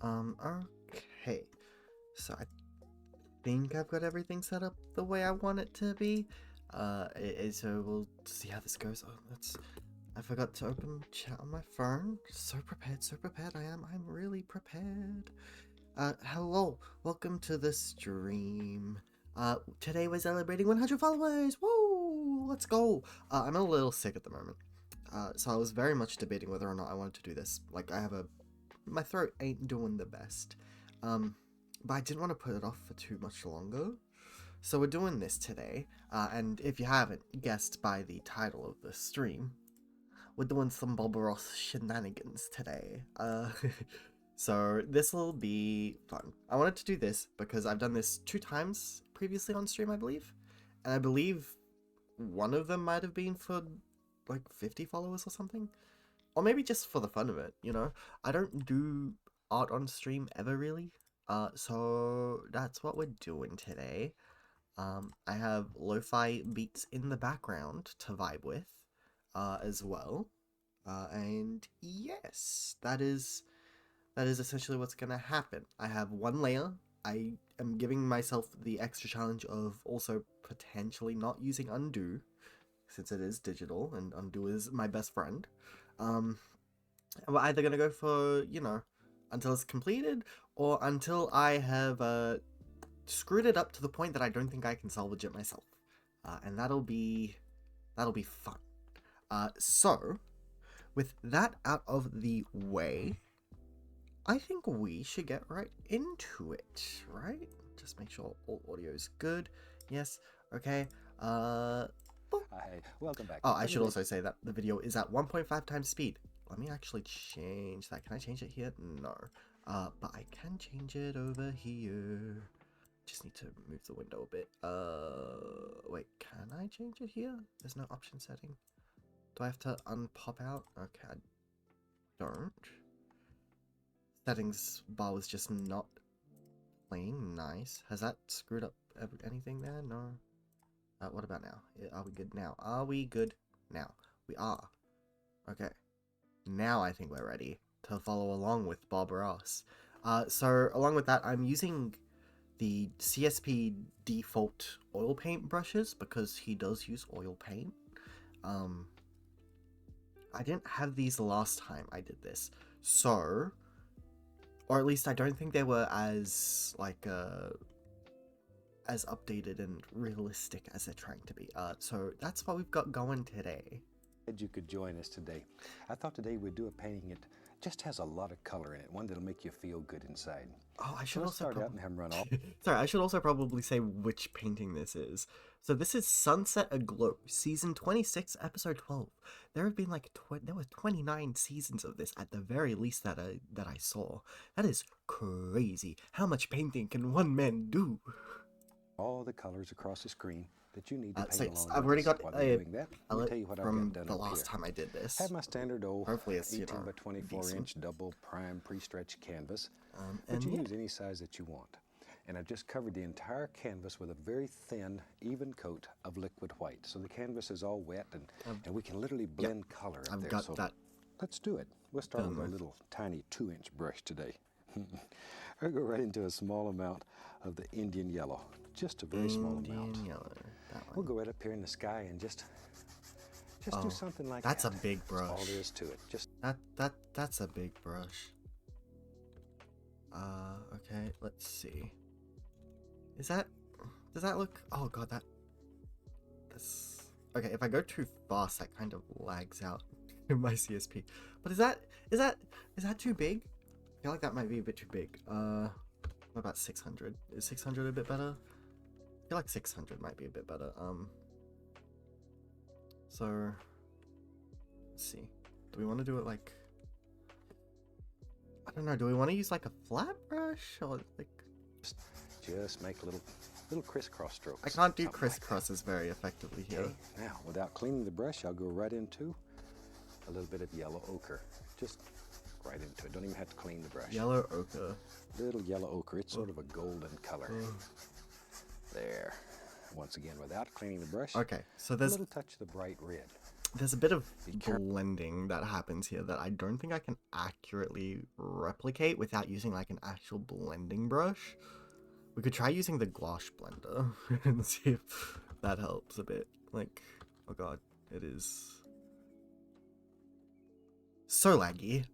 Okay. So I think I've got everything set up the way I want it to be. So we'll see how this goes. Oh, I forgot to open chat on my phone. So prepared, so prepared I am. I'm really prepared. Hello. Welcome to the stream. Today we're celebrating 100 followers. Woo! Let's go. I'm a little sick at the moment. So I was very much debating whether or not I wanted to do this. Like, my throat ain't doing the best. But I didn't want to put it off for too much longer. So we're doing this today, and if you haven't guessed by the title of the stream, we're doing some Bob Ross shenanigans today. So this will be fun. I wanted to do this because I've done this 2 times previously on stream, I believe. And I believe one of them might have been for like 50 followers or something. Or maybe just for the fun of it, you know? I don't do art on stream ever really. So that's what we're doing today. I have lo-fi beats in the background to vibe with, as well. And yes, that is essentially what's gonna happen. I have one layer. I am giving myself the extra challenge of also potentially not using undo, since it is digital and undo is my best friend. We're either gonna go for, until it's completed, or until I have screwed it up to the point that I don't think I can salvage it myself. And that'll be fun. So with that out of the way, I think we should get right into it, right? Just make sure all audio is good. Yes. Okay. Hi, welcome back. Oh, I should also say that the video is at 1.5 times speed. Let me actually change that. Can I change it here? No. But I can change it over here. Just need to move the window a bit. Wait, can I change it here? There's no option setting. Do I have to unpop out? Okay, I don't. Settings bar was just not playing. Nice. Has that screwed up anything there? No. What about now? Are we good now? Are we good now? We are. Okay. Now I think we're ready to follow along with Bob Ross. So along with that, I'm using the CSP default oil paint brushes because he does use oil paint. I didn't have these last time I did this, so, or at least I don't think they were as as updated and realistic as they're trying to be. So that's what we've got going today. Glad you could join us today. I thought today we'd do a painting that just has a lot of color in it, one that'll make you feel good inside. Oh, I should So also start out and have them run off. Sorry, I should also probably say which painting this is. So this is Sunset Aglow, season 26, episode 12. There have been like there were 29 seasons of this at the very least that I saw. That is crazy. How much painting can one man do? All the colors across the screen that you need to paint So along I've with already us. got While a you're doing that, let me palette tell you what I've from got done the up last here. time I did this. Have my standard old Hopefully it's, 18 by 24 decent. inch double prime pre-stretched canvas, but And you yeah. use any size that you want. And I've just covered the entire canvas with a very thin, even coat of liquid white. So the canvas is all wet and we can literally blend color up I've there. got So that. let's do it. We'll start with a little tiny 2-inch brush today. I'll go right into a small amount of the Indian yellow, just a very small amount. Indian yellow. That one. We'll go right up here in the sky and just do something like that's that. a big brush. That's all there is to it. Just that's a big brush. Okay, let's see. Does that look? Oh god, that's okay. If I go too fast, that kind of lags out my CSP. But is that too big? I feel like that might be a bit too big. What about 600? Is 600 a bit better? I feel like 600 might be a bit better. So let's see. Do we want to do it like? I don't know. Do we want to use like a flat brush or like? just make little crisscross strokes. I can't do something like crisscrosses very effectively here. Okay, now without cleaning the brush, I'll go right into a little bit of yellow ochre. Just right into it. Don't even have to clean the brush. Yellow ochre. Little yellow ochre. It's sort of a golden color. There. Once again, without cleaning the brush. Okay, so A there's little touch of the bright red. there's a bit of Be careful. blending that happens here that I don't think I can accurately replicate without using like an actual blending brush. We could try using the gouache blender and see if that helps a bit. Like, oh god, it is so laggy.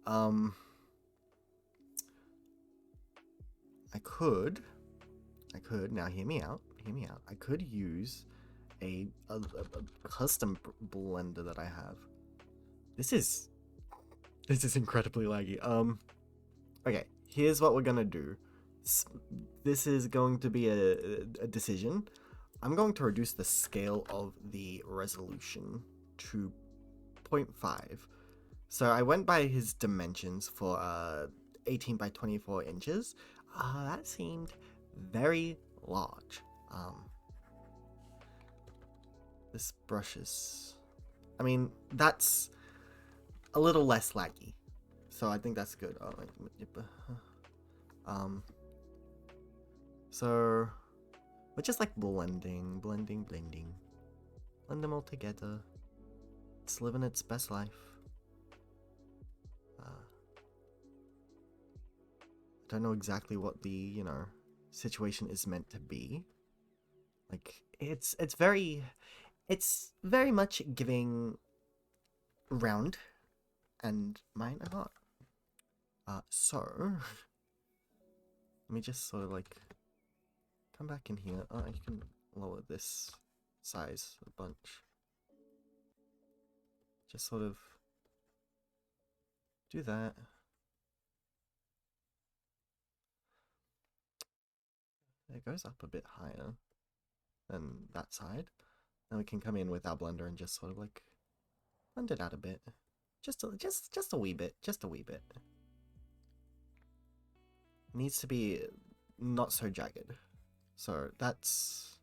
I could, now hear me out, I could use a custom blender that I have. This is incredibly laggy. Okay, here's what we're gonna do. This is going to be a decision. I'm going to reduce the scale of the resolution to 0.5. So I went by his dimensions for 18 by 24 inches. That seemed very large. This brush is... I mean, that's a little less laggy. So I think that's good. So we're just like blending. Blend them all together. It's living its best life. I don't know exactly what the, situation is meant to be. Like, it's very much giving round, and mine are not. So let me just sort of like come back in here. You can lower this size a bunch. Just sort of do that. It goes up a bit higher than that side. Then we can come in with our blender and just sort of like blend it out a bit. Just a wee bit. Just a wee bit. It needs to be not so jagged. So that's...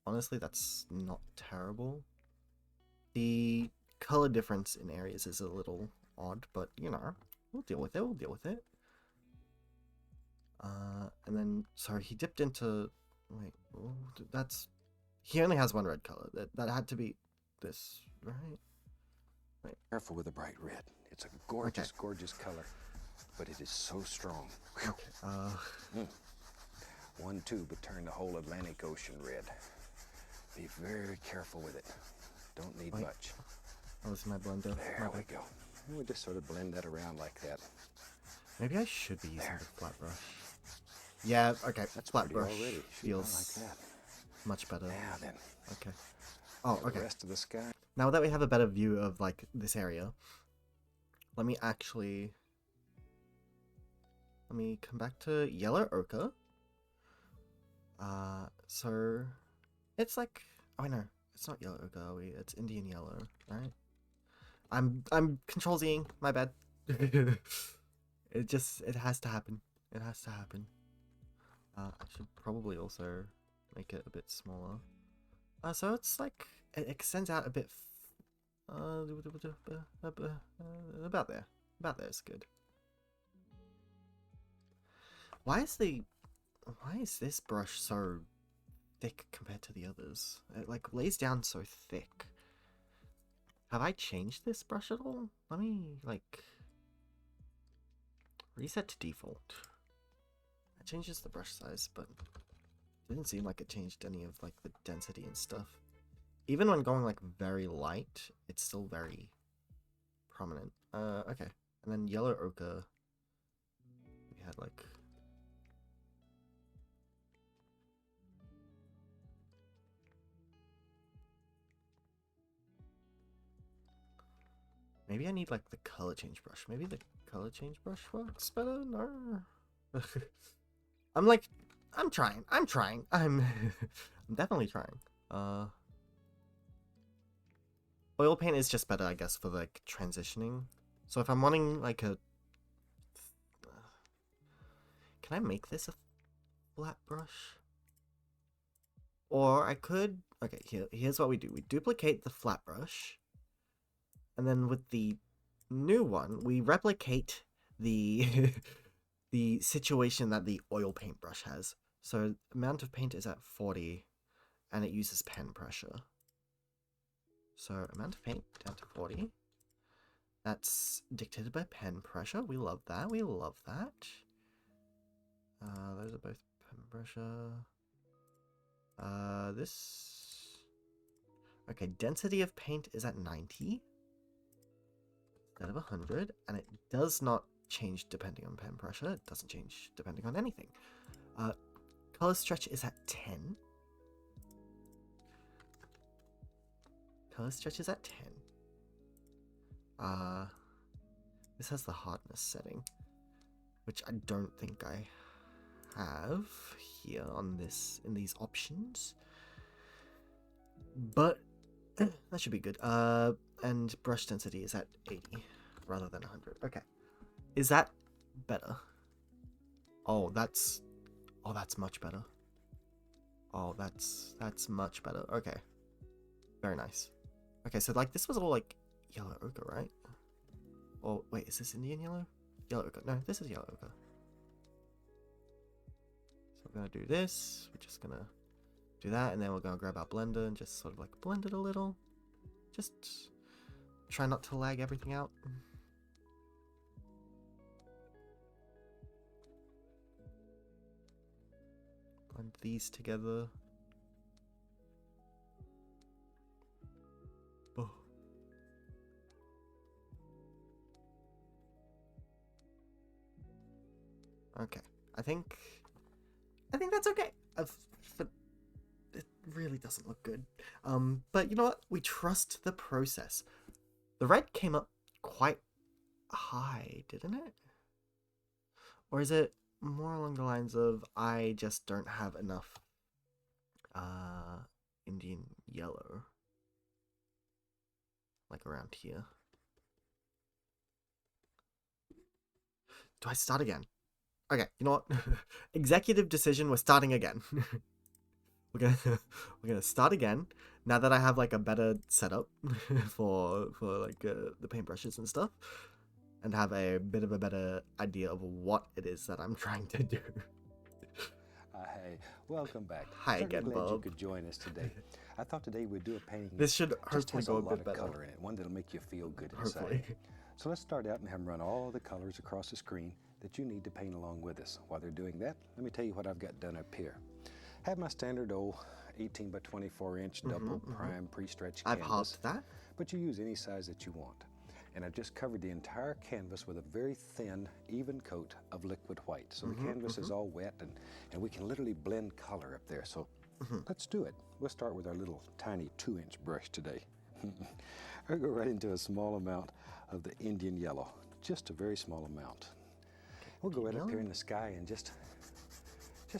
honestly, that's not terrible. The color difference in areas is a little odd, but we'll deal with it. And then, sorry, he dipped into... wait, that's... he only has one red color. That had to be this, right? Wait. Careful with the bright red. It's a gorgeous, gorgeous color, but it is so strong. Okay. 1 tube would turn the whole Atlantic Ocean red. Be very careful with it. Don't need much. Oh, this is my blender. There we go. And we just sort of blend that around like that. Maybe I should be using the flat brush. Yeah, okay. That's flat brush already. feels like that. much better. Now then. Okay. Oh, okay. The rest of the sky. Now that we have a better view of like this area, let me come back to yellow ochre. So it's like, oh no, it's not yellow ochre, it's Indian yellow, right? I'm control Zing, my bad. It has to happen. It has to happen. I should probably also make it a bit smaller. So it's like, it extends out a bit. About there. About there is good. Why is this brush so thick compared to the others? It like lays down so thick. Have I changed this brush at all? Let me like reset to default. It changes the brush size, but it didn't seem like it changed any of like the density and stuff. Even when going like very light, it's still very prominent. Okay. And then yellow ochre, we had like... maybe I need like the color change brush. Maybe the color change brush works better? No. I'm trying. I'm definitely trying. Oil paint is just better, I guess, for like transitioning. So if I'm wanting like a... can I make this a flat brush? Or I could... okay, here's what we do. We duplicate the flat brush. And then with the new one, we replicate the the situation that the oil paint brush has. So amount of paint is at 40, and it uses pen pressure. So amount of paint down to 40. That's dictated by pen pressure. We love that. We love that. Those are both pen pressure. This... Okay, density of paint is at 90 instead of 100, and it does not change depending on pen pressure. It doesn't change depending on anything. Color stretch is at 10. Color stretch is at 10. This has the hardness setting, which I don't think I have here on this in these options, but that should be good. And brush density is at 80 rather than 100. Okay, is that better? Oh, that's much better. Oh, that's much better. Okay, very nice. Okay, so like this was all like yellow ochre, right? Oh wait, is this Indian yellow? Yellow ochre. No, this is yellow ochre. So we're gonna do this. We're just gonna do that, and then we're gonna grab our blender and just sort of like blend it a little. Just try not to lag everything out. Blend these together. Oh. Okay, I think that's okay. It really doesn't look good. But you know what? We trust the process. The red came up quite high, didn't it? Or is it more along the lines of I just don't have enough Indian yellow, like around here? Do I start again? Okay, you know what? Executive decision, we're starting again. we're gonna start again now that I have like a better setup for like the paintbrushes and stuff, and have a bit of a better idea of what it is that I'm trying to do. Hey, welcome back. Hi Certainly again, glad you Bob. could join us today. I thought today we'd do a painting. This should just hopefully has go a lot bit of better. color in it, one that'll make you feel good inside. Hopefully. So let's start out and have them run all the colors across the screen that you need to paint along with us. While they're doing that, let me tell you what I've got done up here. I have my standard old 18 by 24 inch double prime pre-stretched I've canvas, halved that. but you use any size that you want. And I've just covered the entire canvas with a very thin, even coat of liquid white. So the canvas is all wet, and we can literally blend color up there. So let's do it. We'll start with our little tiny 2-inch brush today. I'll go right into a small amount of the Indian yellow, just a very small amount. We'll go right up here in the sky and just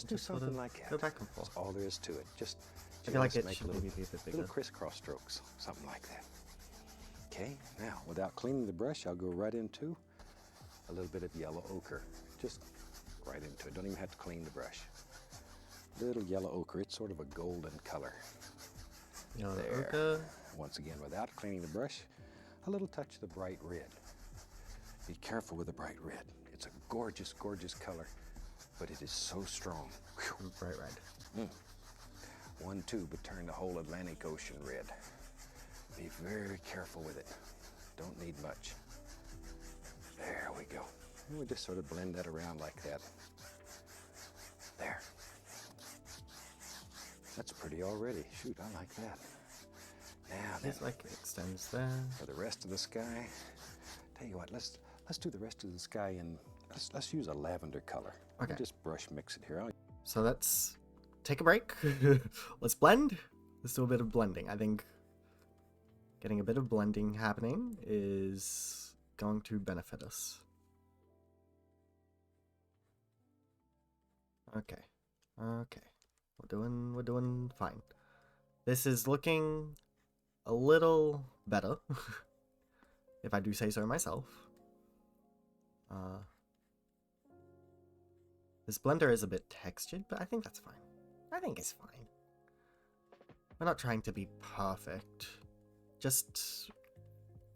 do something like that. Go back and forth. That's all there is to it. Just I feel like just it make should little, maybe be a bit bigger. little crisscross strokes, something like that. Okay, now without cleaning the brush, I'll go right into a little bit of yellow ochre. Just right into it. Don't even have to clean the brush. Little yellow ochre. It's sort of a golden color. Yellow There. ochre. Once again, without cleaning the brush, a little touch of the bright red. Be careful with the bright red. It's a gorgeous, gorgeous color, but it is so strong. Whew. Bright red. One tube would turn the whole Atlantic Ocean red. Be very careful with it. Don't need much. There we go. And we just sort of blend that around like that. There. That's pretty already. Shoot, I like that. Now then, It's like it extends there. for the rest of the sky, tell you what, let's do the rest of the sky in, let's use a lavender color. Okay. I'll just brush mix it here. So let's take a break. Let's blend. Let's do a bit of blending. I think getting a bit of blending happening is going to benefit us. Okay. Okay. We're doing fine. This is looking a little better, if I do say so myself. This blender is a bit textured, but I think that's fine. I think it's fine. We're not trying to be perfect. Just,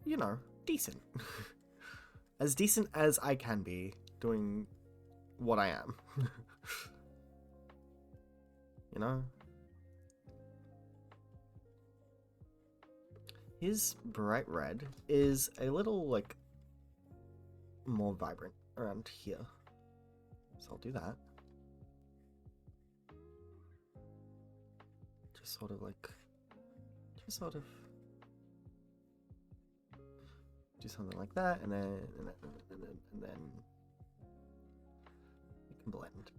you know, decent. As decent as I can be doing what I am. You know? his bright red is a little, like, more vibrant around here. So I'll do that. Just sort of do something like that, and then we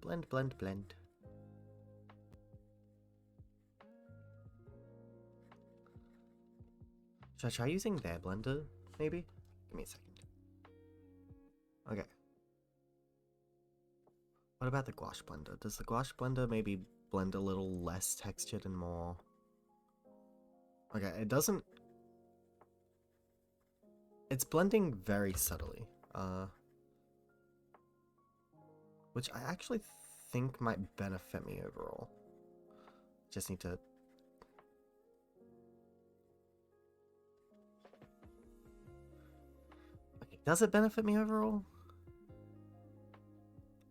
can blend. Should I try using their blender, maybe? Give me a second. Okay. What about the gouache blender? Does the gouache blender maybe blend a little less textured and more... Okay, it doesn't... It's blending very subtly. Which I actually think might benefit me overall. Just need to... Okay, does it benefit me overall?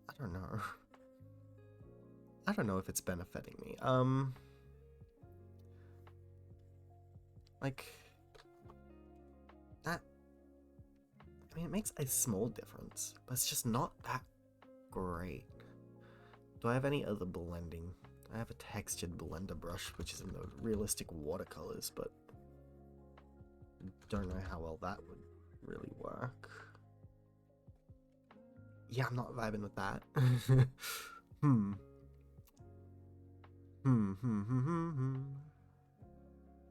I don't know. I don't know if it's benefiting me. Like... That... I mean, it makes a small difference, but it's just not that great. Do I have any other blending? I have a textured blender brush, which is in the realistic watercolors, but don't know how well that would really work. Yeah, I'm not vibing with that.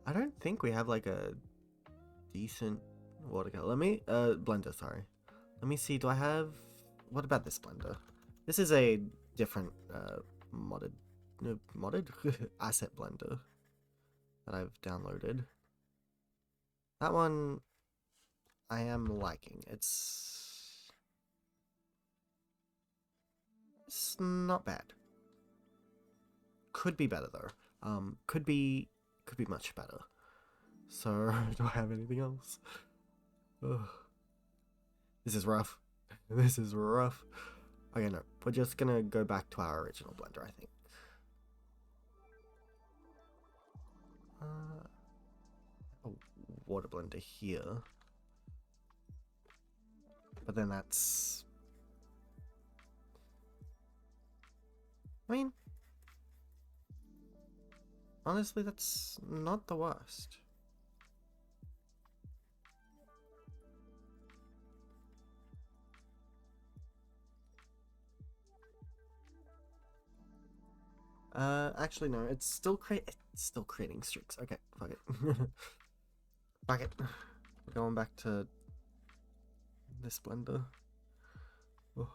I don't think we have like a decent watercolor. Let me, blender, sorry. Let me see, do I have, what about this blender? This is a different, modded asset blender that I've downloaded. That one I am liking. It's not bad. Could be better though. Could be much better. So do I have anything else? Ugh. This is rough. This is rough. Okay, no, we're just gonna go back to our original blender, I think. A water blender here. But then that's... I mean... Honestly, that's not the worst. Actually no, it's still creating streaks. Okay, fuck it. Fuck it. We're going back to this blender. Oh.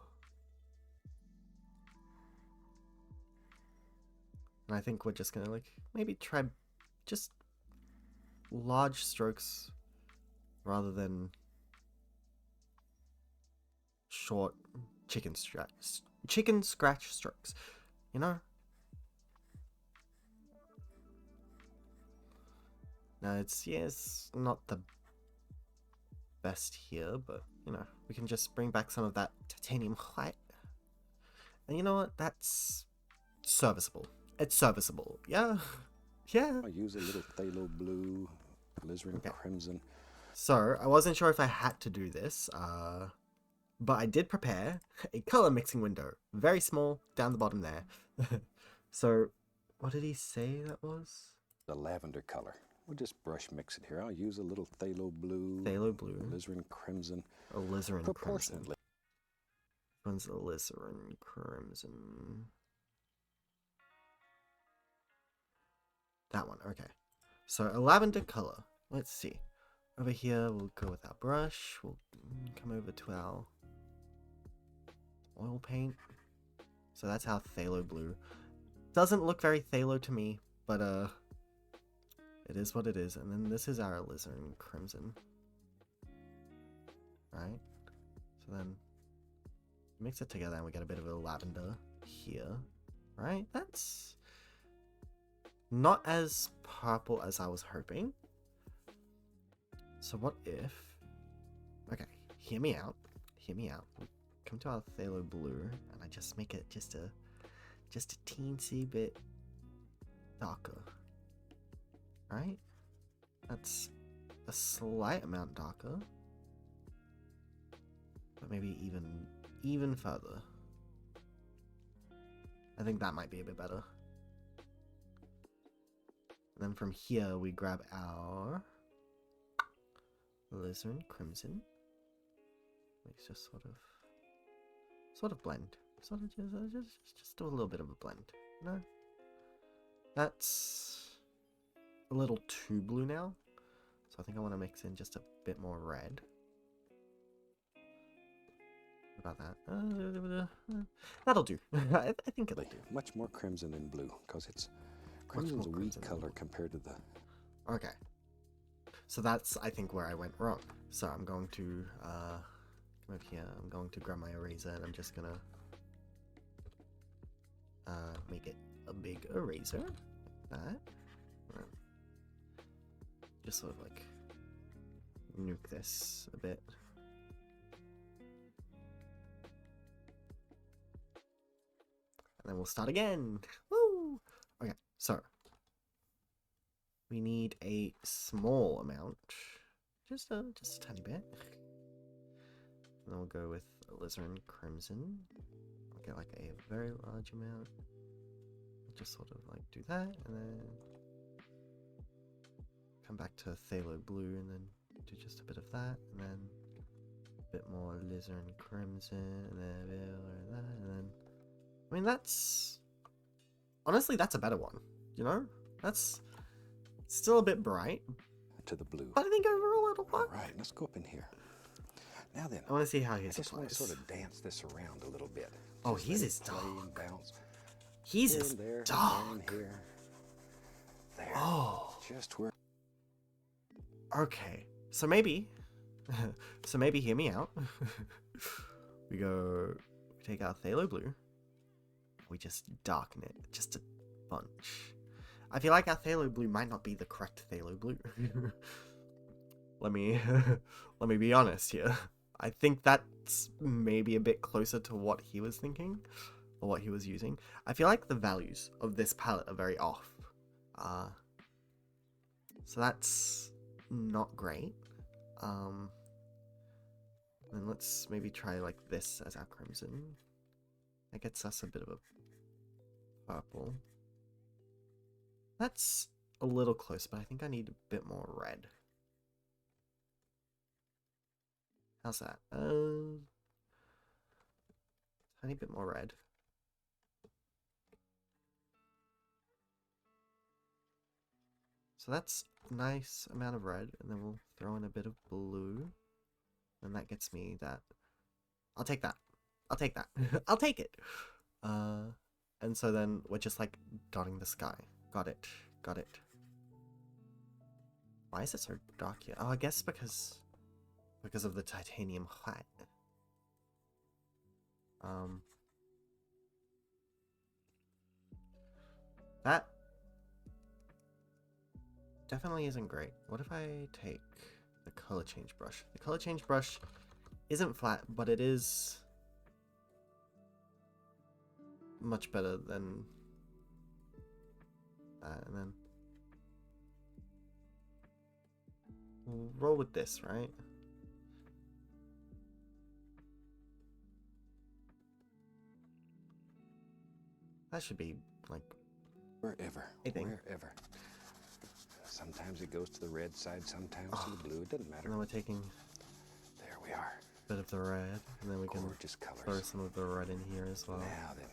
And I think we're just gonna like maybe try just large strokes rather than short chicken scratch strokes, you know? Now it's not the best here, but you know, we can just bring back some of that titanium white. And you know what? That's serviceable. It's serviceable. Yeah. Yeah. I use a little phthalo blue, alizarin crimson. So, I wasn't sure if I had to do this, but I did prepare a color mixing window. Very small, down the bottom there. So, what did he say that was? The lavender color. We'll just brush mix it here. I'll use a little phthalo blue. Phthalo blue. Alizarin crimson. Alizarin crimson. Proportionately. One's alizarin crimson. That one, okay. So, a lavender color. Let's see. Over here, we'll go with our brush. We'll come over to our oil paint. So that's our phthalo blue. Doesn't look very phthalo to me, but it is what it is. And then this is our alizarin crimson. Right? So then mix it together and we get a bit of a lavender here. Right? That's not as purple as I was hoping. So what if... Okay, hear me out. Hear me out. We come to our phthalo blue and I just make it just a teensy bit darker. Right? That's a slight amount darker. But maybe even further. I think that might be a bit better. And then from here we grab our alizarin crimson. Let's just sort of blend. Sort of just do a little bit of a blend. No, that's a little too blue now. So I think I want to mix in just a bit more red. What about that? That'll do. I think it'll do. Much more crimson than blue, because it's crimson's a weak color compared to the. Okay. So that's, I think, where I went wrong. So I'm going to come over here. I'm going to grab my eraser and I'm just gonna make it a big eraser like that. Just sort of like nuke this a bit. And then we'll start again. Woo! Okay, so we need a small amount, just a tiny bit. And then we'll go with alizarin crimson. I'll get like a very large amount. Just sort of like do that, and then come back to phthalo blue, and then do just a bit of that, and then a bit more alizarin crimson, and then a bit of that, and then. I mean, that's honestly that's a better one. You know, that's still a bit bright to the blue. But I think overall it'll work. All right, let's go up in here. Now then, I want to see how his I just want applies. to sort of dance this around a little bit. Oh, Just he's let as it play and dark. bounce. He's Here as and there, dark. and here. There. Oh, Just where. okay. So maybe hear me out. we take our phthalo blue. We just darken it just a bunch. I feel like our phthalo blue might not be the correct phthalo blue. let me be honest here. I think that's maybe a bit closer to what he was thinking or what he was using. I feel like the values of this palette are very off. So that's not great. Then let's maybe try like this as our crimson. That gets us a bit of a purple. That's a little close, but I think I need a bit more red. How's that? Tiny bit more red. So that's a nice amount of red, and then we'll throw in a bit of blue. And that gets me that. I'll take that. I'll take that. I'll take it. And so then we're just like dotting the sky. Got it. Got it. Why is it so dark here? Oh, I guess because of the titanium white. That definitely isn't great. What if I take the color change brush? The color change brush isn't flat, but it is much better than that. And then we'll roll with this, right? That should be like Wherever. I think. Wherever. Sometimes it goes to the red side, sometimes to the blue. It doesn't matter. And then we're taking There we are. a bit of the red, and then we can Gorgeous colors. throw some of the red in here as well. Now then,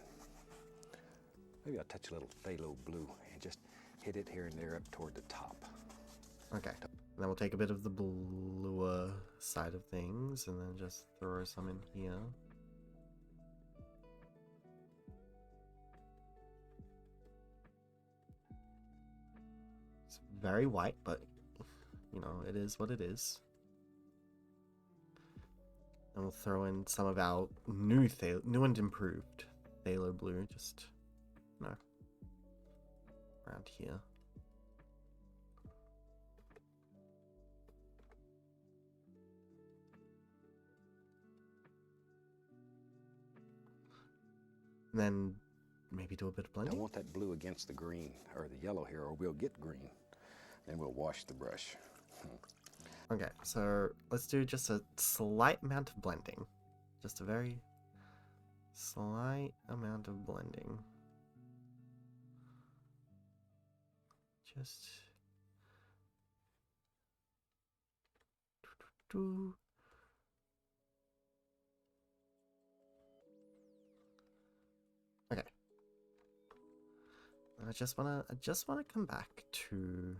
maybe I'll touch a little phthalo blue and just hit it here and there up toward the top. Okay. And then we'll take a bit of the bluer side of things, and then just throw some in here. It's very white, but you know, it is what it is. And we'll throw in some of our new and improved phthalo blue, just around here. And then maybe do a bit of I blending. want that blue against the green, or the yellow here, or we'll get green. Then we'll wash the brush. Okay, so let's do just a slight amount of blending. Just a very slight amount of blending. Just... Okay. I just wanna come back to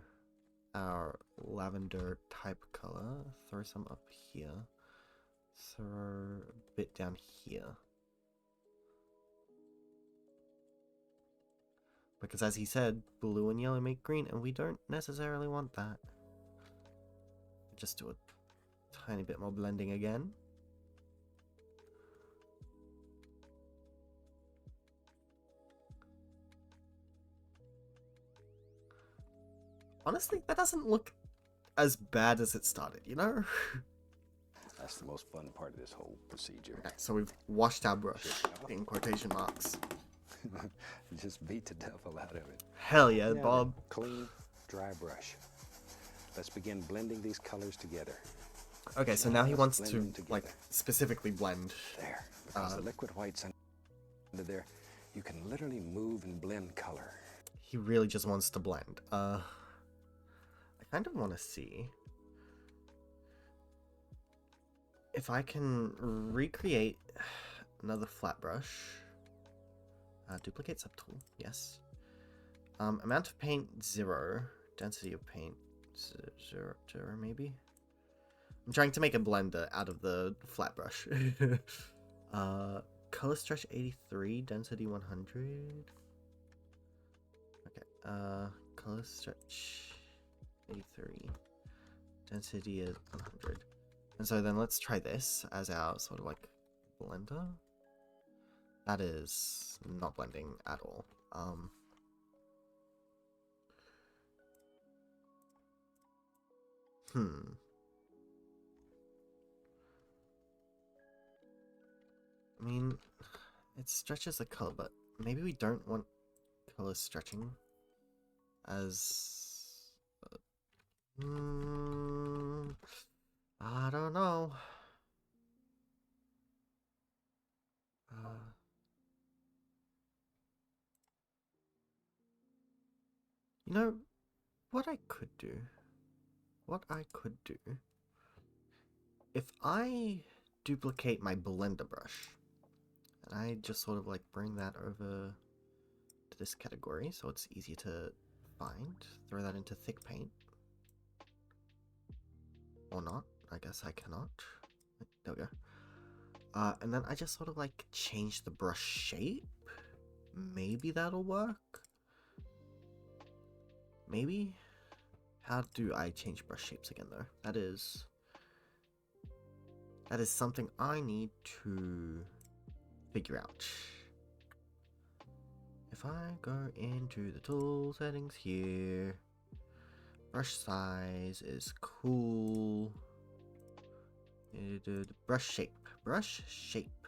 our lavender type color. Throw some up here. Throw a bit down here. Because as he said, blue and yellow make green, and we don't necessarily want that. Just do a tiny bit more blending again. Honestly, that doesn't look as bad as it started, you know? That's the most fun part of this whole procedure. Okay, so we've washed our brush, in quotation marks. Just beat the devil out of it. Hell yeah, Now, Bob. Clean, dry brush. Let's begin blending these colors together. Okay, so now he Let's wants blend to, them together. like, specifically blend. There, because the liquid white's under there, you can literally move and blend color. He really just wants to blend. I kind of want to see if I can recreate another flat brush. Duplicate subtool, yes. Amount of paint, 0. Density of paint, 0, maybe? I'm trying to make a blender out of the flat brush. Color stretch 83, density 100. Okay, color stretch 83. Density is 100. And so then let's try this as our sort of like blender. That is not blending at all. I mean, it stretches the color, but maybe we don't want color stretching as... I don't know. You know, what I could do, if I duplicate my blender brush, and I just sort of like bring that over to this category so it's easier to find, throw that into thick paint, or not, I guess I cannot, there we go, and then I just sort of like change the brush shape, maybe that'll work. Maybe? How do I change brush shapes again though? That is something I need to figure out. If I go into the tool settings here, brush size is cool. Brush shape.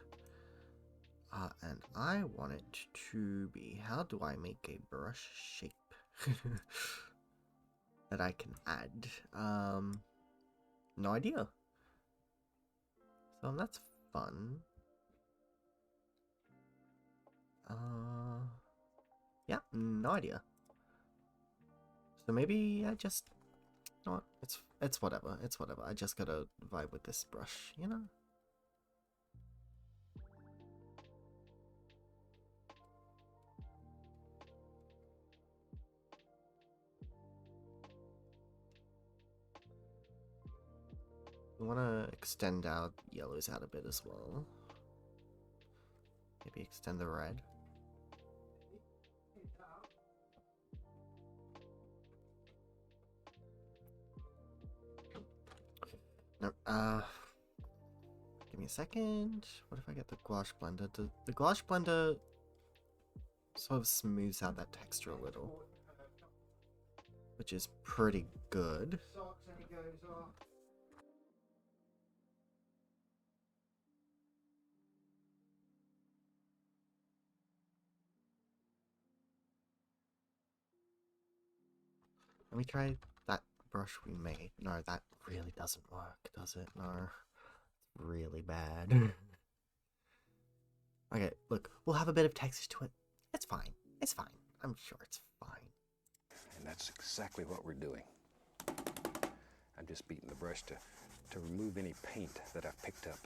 And I want it to be, how do I make a brush shape? That I can add. No idea. So that's fun. Yeah, no idea. So maybe I just, you know what? It's whatever. It's whatever. I just gotta vibe with this brush, you know. We want to extend our yellows out a bit as well. Maybe extend the red. No, give me a second. What if I get the gouache blender? The gouache blender sort of smooths out that texture a little, which is pretty good. Let me try that brush we made. No, that really doesn't work, does it? No. It's really bad. Okay, look, we'll have a bit of texture to it. It's fine. It's fine. I'm sure it's fine. And that's exactly what we're doing. I'm just beating the brush to remove any paint that I've picked up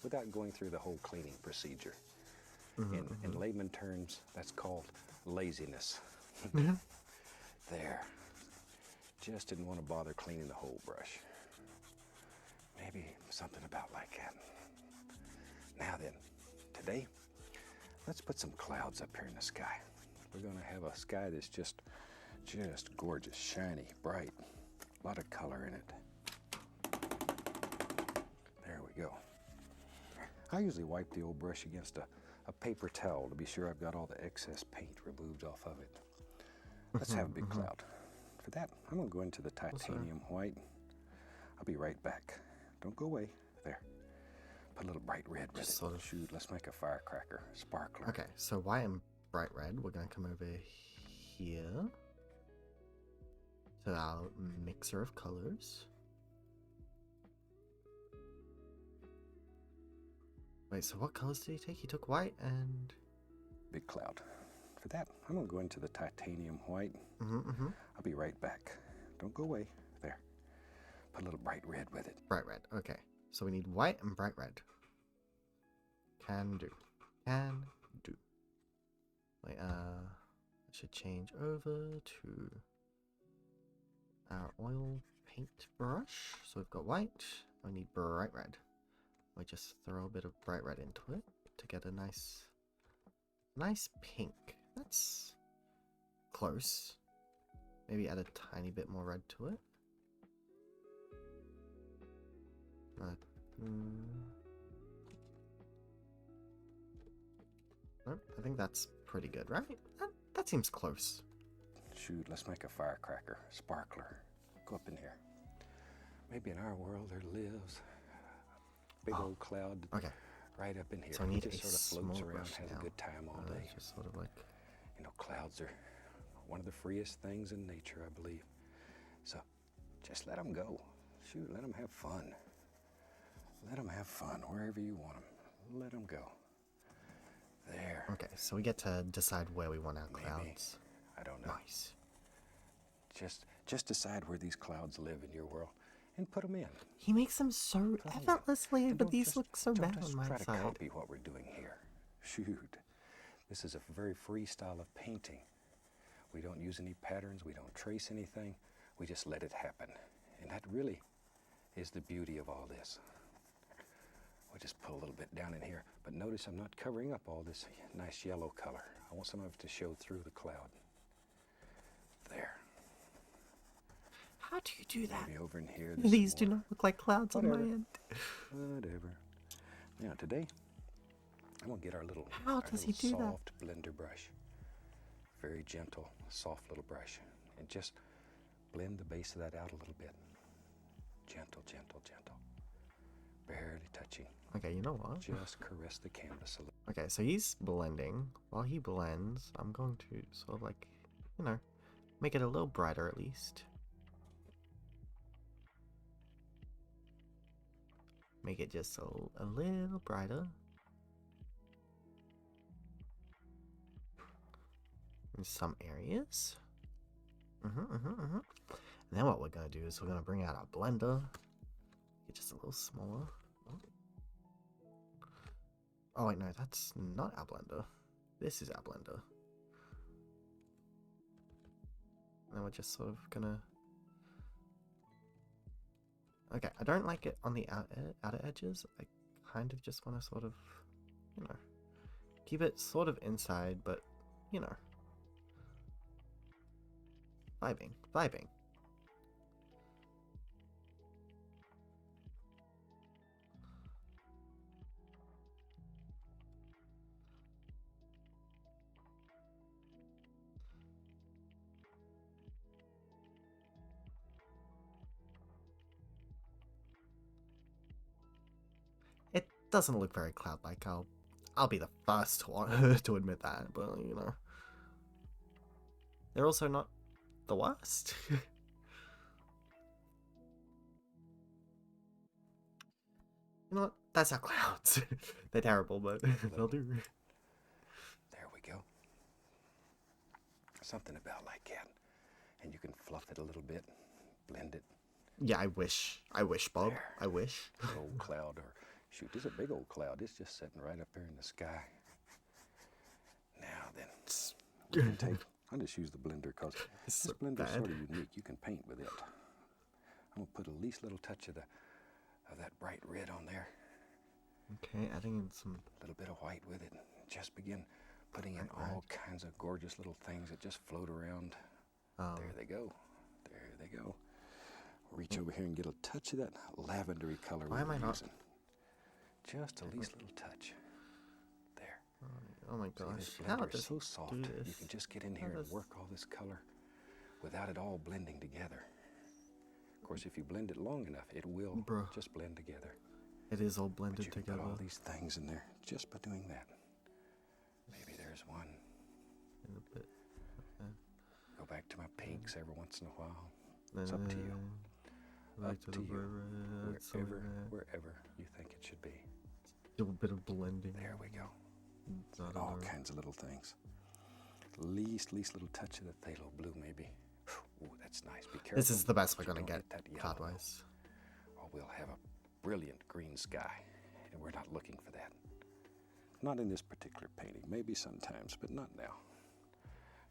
without going through the whole cleaning procedure. In layman terms, that's called laziness. There. Just didn't want to bother cleaning the whole brush. Maybe something about like that. Now then, today, let's put some clouds up here in the sky. We're going to have a sky that's just gorgeous, shiny, bright. A lot of color in it. There we go. I usually wipe the old brush against a paper towel to be sure I've got all the excess paint removed off of it. Let's have a big cloud. For that, I'm going to go into the titanium white. I'll be right back. Don't go away. There. Put a little bright red with it. Sort of. Shoot, let's make a firecracker, sparkler. Okay, so white and bright red, we're going to come over here to our mixer of colors. Wait, so what colors did he take? He took white and... Big cloud. For that, I'm going to go into the titanium white. I'll be right back. Don't go away. There. Put a little bright red with it. Bright red, okay. So we need white and bright red. Can do. Can do. Wait, I should change over to our oil paint brush. So we've got white. We need bright red. We just throw a bit of bright red into it to get a nice pink. That's close. Maybe add a tiny bit more red to it. Nope, I think that's pretty good, right? That seems close. Shoot, let's make a firecracker, sparkler. Go up in here. Maybe in our world there lives a big old cloud right up in here. So I need it just sort of floats around, has now. a good time all day. Just sort of like... You know, clouds are one of the freest things in nature, I believe. So just let them go. Shoot, let them have fun. Let them have fun wherever you want them. Let them go. There. Okay, so we get to decide where we want our Maybe. clouds. I don't know. Nice. Just decide where these clouds live in your world and put them in. He makes them so effortlessly, And but don't these just- look so don't bad just on my try to side. copy what we're doing here. Shoot. This is a very free style of painting. We don't use any patterns. We don't trace anything. We just let it happen. And that really is the beauty of all this. We'll just put a little bit down in here. But notice I'm not covering up all this nice yellow color. I want some of it to show through the cloud. There. How do you do that? Maybe over in here. These do not look like clouds on my Whatever. end. Whatever. Now today, I'm gonna get our little, How does he do that? soft blender brush. Very gentle, soft little brush. And just blend the base of that out a little bit. Gentle, gentle, gentle. Barely touching. Okay, you know what? Just caress the canvas a little. Okay, so he's blending. While he blends, I'm going to sort of like, you know, make it a little brighter at least. Make it just a little brighter. In some areas. And then what we're going to do is we're going to bring out our blender. Get just a little smaller. Oh wait, no, that's not our blender. This is our blender. And then we're just sort of gonna... Okay, I don't like it on the outer edges. I kind of just want to sort of, you know, keep it sort of inside, but, you know, vibing. It doesn't look very cloud-like. I'll be the first to admit that, but you know, they're also not the worst. You know what? That's our clouds. They're terrible, but they'll do. There we go. Something about like that. And you can fluff it a little bit, blend it. Yeah, I wish. I wish, Bob. There. I wish. Big old cloud, or shoot, this is a big old cloud. It's just sitting right up there in the sky. Now then, we can take, I'll just use the blender because this so blender's bad. sort of unique. You can paint with it. I'm gonna put a least little touch of that bright red on there. Okay, adding in some. A little bit of white with it. Just begin putting in Bright all kinds of gorgeous little things that just float around. There they go. There they go. Reach over here and get a touch of that lavendery color Why am I not- using. Just a least little touch. There. Oh my See, gosh! this How blender does is so he soft. do You this? can just get in How here and does- work all this color without it all blending together. Of course, if you blend it long enough, it will Bruh. just blend together. It is all But blended you can together. put all these things in there just by doing that. Maybe there's one. In a bit. Go back to my pinks every once in a while. It's up to you. Back Up to to the you. red, so Wherever you think it should be. do a bit of blending. There we go. Not All a- kinds of little things. Least little touch of the phthalo blue, maybe. Ooh, that's nice. Be careful. This is the best we're that you gonna don't get, that yellow, cloud-wise. or we'll have a brilliant green sky, and we're not looking for that. Not in this particular painting. Maybe sometimes, but not now.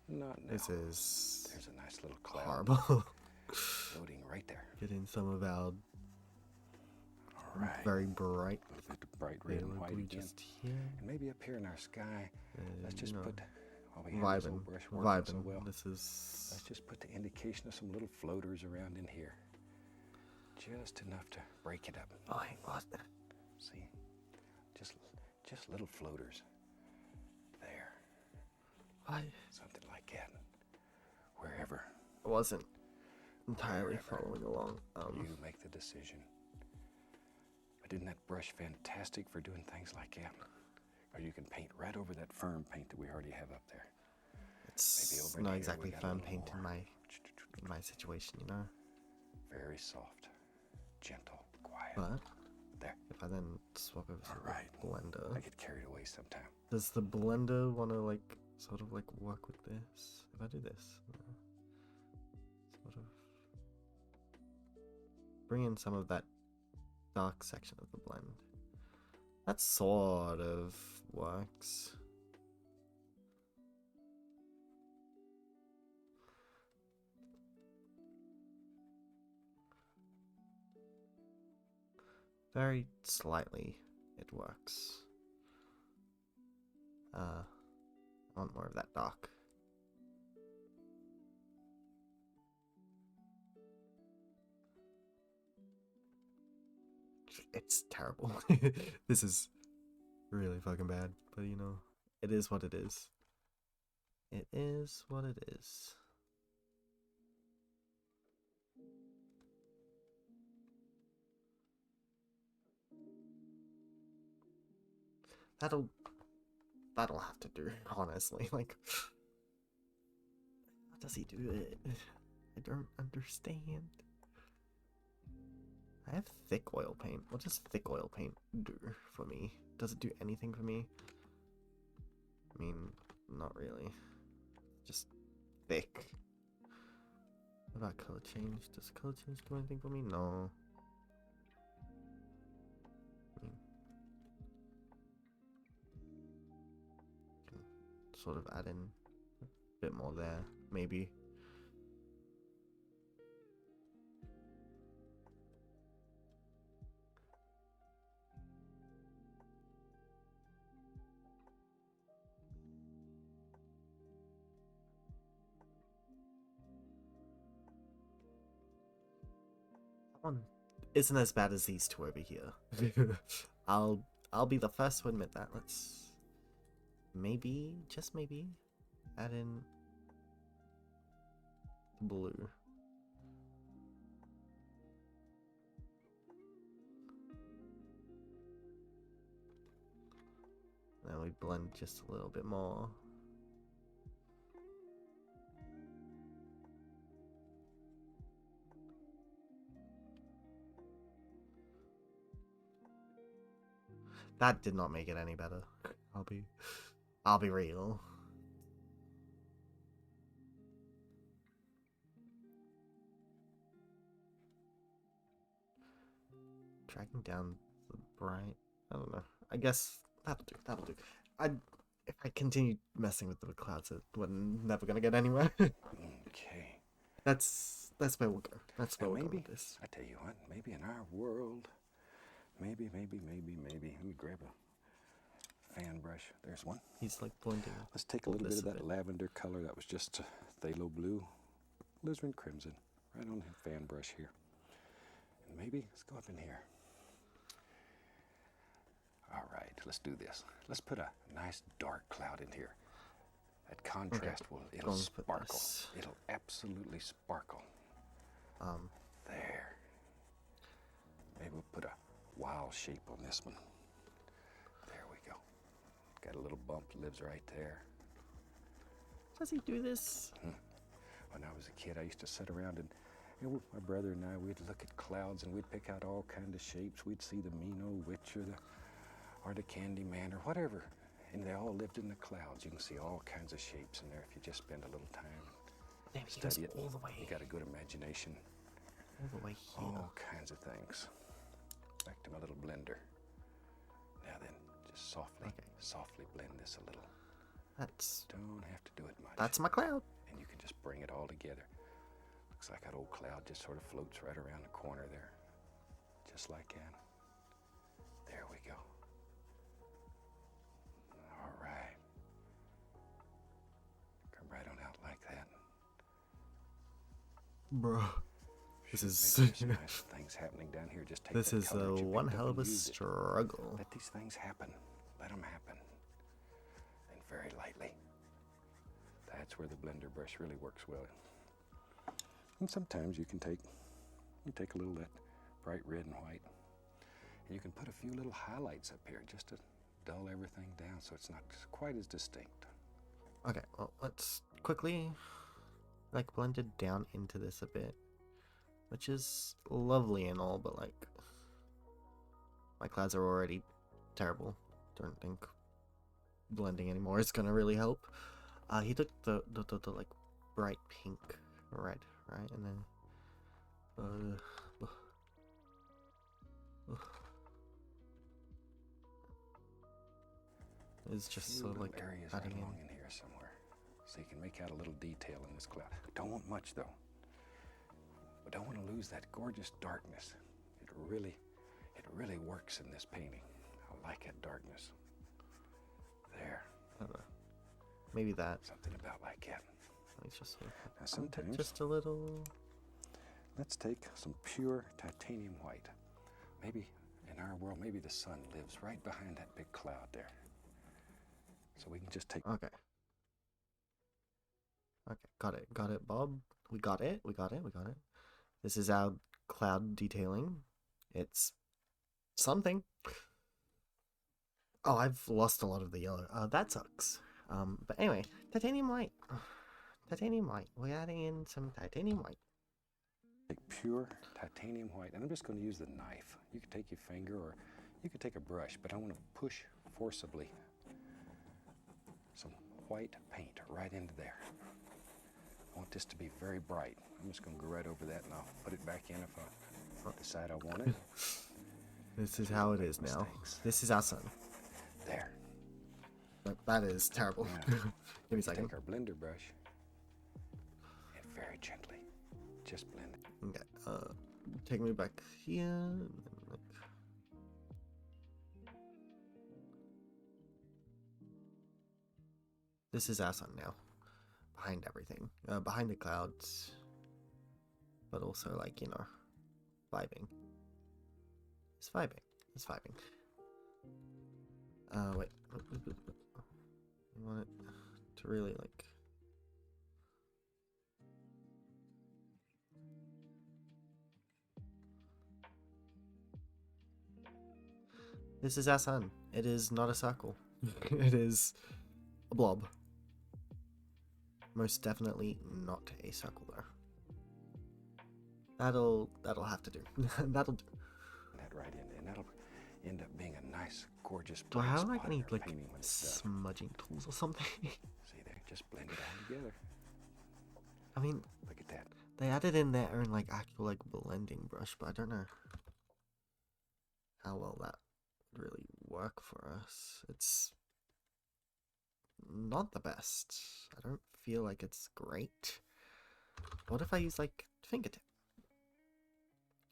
Not now. This is There's a nice little cloud horrible. floating right there. Getting some of our All right. very bright A little bit of bright red and phthalo white blue again. just here. And maybe up here in our sky, let's And, just you know, put, while we have this vibing, old brush working so vibing. well, This is let's just put the indication of some little floaters around in here. Just enough to break it up. oh, wait, what? See? Just little floaters. There. I Something like that. Wherever. wasn't entirely following along. You make the decision. But isn't that brush fantastic for doing things like that? Or you can paint right over that firm paint that we already have up there. It's over not here exactly we got a firm little paint in more. my situation, you know. Very soft, gentle, quiet. But There. if I then swap over to All right. the blender, I get carried away sometime. does the blender want to like sort of like work with this? If I do this, sort of bring in some of that dark section of the blend. That sort of works. Very slightly, it works. I want more of that dark. It's terrible. This is really fucking bad, but you know, it is what it is. It is what it is. That'll have to do, honestly. Like, how does he do it? I don't understand. I have thick oil paint. What does thick oil paint do for me? Does it do anything for me? I mean, not really. Just thick. What about color change? Does color change do anything for me? No. I mean, can sort of add in a bit more there, maybe. One isn't as bad as these two over here. I'll be the first to admit that. Let's maybe, just maybe, add in blue. Then we blend just a little bit more. That did not make it any better. I'll be real. Dragging down the bright. I don't know. I guess that'll do. That'll do. If I continue messing with the clouds, we're never gonna get anywhere. Okay. That's where we'll go. That's where And we'll go maybe, with this. I tell you what, maybe in our world, maybe, let me grab a fan brush. There's one. He's like blending. Let's take a little bit of that lavender color that was just phthalo blue, alizarin crimson, right on the fan brush here. And maybe let's go up in here. All right, let's do this. Let's put a nice dark cloud in here. That contrast it'll sparkle. It'll absolutely sparkle. There. Maybe we'll put a wild shape on this one. There we go. Got a little bump that lives right there. Does he do this? When I was a kid, I used to sit around and my brother and I, we'd look at clouds and we'd pick out all kinds of shapes. We'd see the Mino Witch or the Candy Man or whatever. And they all lived in the clouds. You can see all kinds of shapes in there if you just spend a little time. Damn, he Study goes it. all the way. You got a good imagination. All the way here. All kinds of things. Back to my little blender. Now then, just softly blend this a little. Don't have to do it much. That's my cloud. And you can just bring it all together. Looks like that old cloud just sort of floats right around the corner there. Just like that. There we go. All right. Come right on out like that. Bro. This is Maybe there's nice things happening down here. Just take this that is color that you one picked up hell of and a use it. struggle. Let these things happen. Let them happen. And very lightly. That's where the blender brush really works well. And sometimes you take a little of that bright red and white, and you can put a few little highlights up here just to dull everything down so it's not quite as distinct. Okay, well, let's quickly like blend it down into this a bit, which is lovely and all, but like my clouds are already terrible. Don't think blending anymore is gonna really help. He took the like bright pink red, right, and then it's just sort of like areas right along in here somewhere, so you can make out a little detail in this cloud. Don't want much though. But don't want to lose that gorgeous darkness. It really works in this painting. I like that darkness. There. Maybe that. Something about like that. It's just Now sometimes, just a little. let's take some pure titanium white. Maybe in our world, maybe the sun lives right behind that big cloud there. So we can just take. Okay. Okay, got it, Bob. We got it. This is our cloud detailing. It's something. Oh, I've lost a lot of the yellow. That sucks. But anyway, titanium white. Titanium white. We're adding in some titanium white. Take pure titanium white, and I'm just going to use the knife. You could take your finger or you could take a brush, but I want to push forcibly some white paint right into there. I want this to be very bright. I'm just going to go right over that and I'll put it back in if I decide I want it. This is how it is now. This is our sun. There. That is terrible. Yeah. Give me a second. Take our blender brush and very gently just blend it. Okay, take me back here. And then, like, this is our sun now. Behind everything. Behind the clouds. But also, like, you know, vibing. It's vibing. It's vibing. Wait. You want it to really, like... This is our sun. It is not a circle. It is a blob. Most definitely not a circle though. That'll have to do. That'll do. That right in, and that'll, end up being a nice, gorgeous Do I bright have spot like in any our like painting when it's done. smudging tools or something? See there, just blend it all together. I mean, Look at that. they added in their own like actual like blending brush, but I don't know how well that would really work for us. It's not the best. I don't feel like it's great. What if I use like fingertip?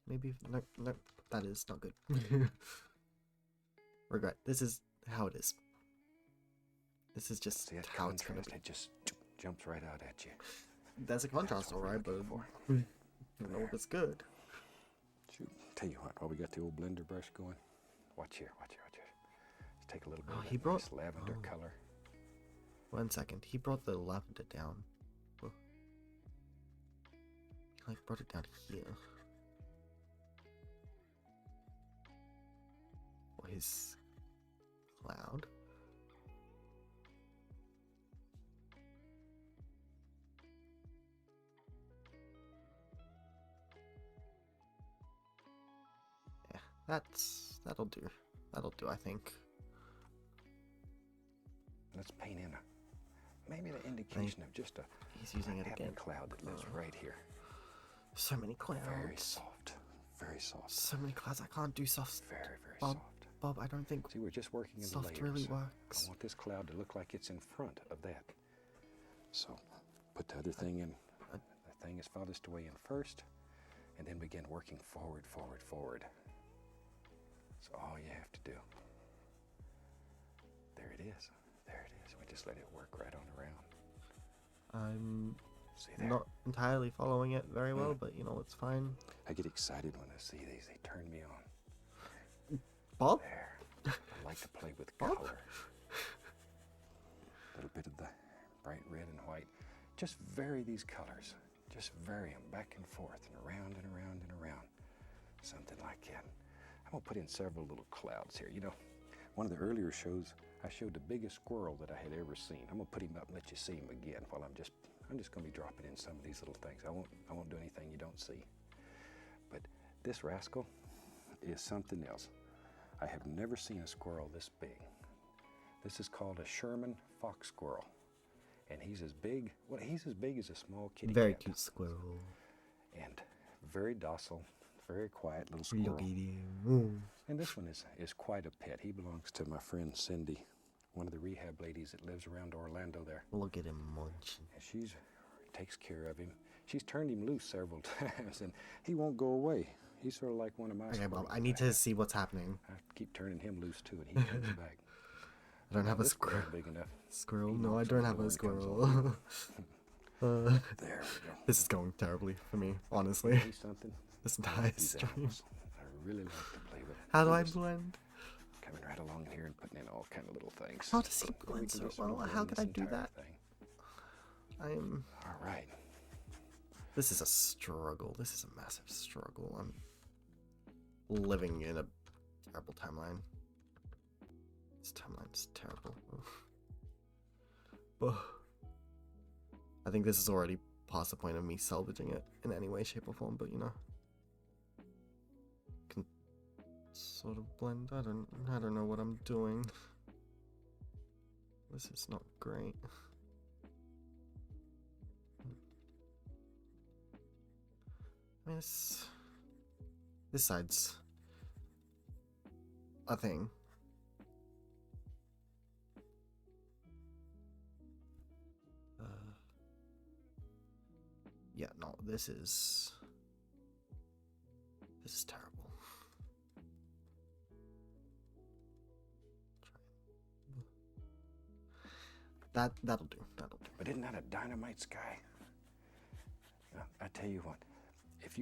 Maybe no, that is not good. Regret. This is how it is. This is just See that how it's gonna contrast? be. It just jumps right out at you. There's a contrast, what we're alright, but looking you know if it's good. Shoot, tell you what, while we got the old blender brush going, watch here, watch here, watch here. Let's take a little bit Oh, of he that brought- nice lavender oh. color. 1 second. He brought the lavender down. Whoa. He like brought it down here. For his cloud. Yeah, that'll do. That'll do, I think. Let's paint in maybe the indication of just a He's using it happy again. cloud that lives right here. So many clouds. Very soft, very soft, So many clouds. I can't do soft. very, very Bob, soft. Bob, I don't think See, we're just working in the soft layers. really I works. want this cloud to look like it's in front of that. So put the other thing in, the thing is farthest away in first, and then begin working forward, forward, forward. That's all you have to do. There it is. There it is. We just let it work right on around. I'm See there? not entirely following it very well, but you know, it's fine. I get excited when I see these. They turn me on. Bob? There. I like to play with Bob? color. A little bit of the bright red and white. Just vary these colors. Just vary them back and forth and around and around and around. Something like that. I'm going to put in several little clouds here. You know, one of the earlier shows, I showed the biggest squirrel that I had ever seen. I'm going to put him up and let you see him again while I'm just going to be dropping in some of these little things. I won't do anything you don't see. But this rascal is something else. I have never seen a squirrel this big. This is called a Sherman fox squirrel. And he's as big, well, he's as big as a small kitty Very cat. cute squirrel. And very docile, very quiet little squirrel. Look at him. And this one is quite a pet. He belongs to my friend Cindy, one of the rehab ladies that lives around Orlando there. Look at him munching. And she takes care of him. She's turned him loose several times, and he won't go away. He's sort of like one of my Okay, Bob, squirrels. I need to see what's happening. I keep turning him loose too, and he comes back. I don't have a This squirrel. squirrel big enough. Squirrel? He No, I knocks don't on the have door a and comes squirrel. There we go. This is going terribly for me, honestly. See something? This entire These stream. animals, I really like to play with. How do I Just blend? coming right along here and putting in all kind of little things. How does he And we blend can so just sort of well? blend How could this I do entire that? thing. I'm. All right. This is a struggle. This is a massive struggle. I'm living in a terrible timeline. This timeline's terrible. But I think this is already past the point of me salvaging it in any way, shape, or form. But you know, can sort of blend. I don't know what I'm doing. This is not great. I mean, this side's a thing. Yeah, no, this is terrible. That'll do. That'll do. But isn't that a dynamite sky? I tell you what, if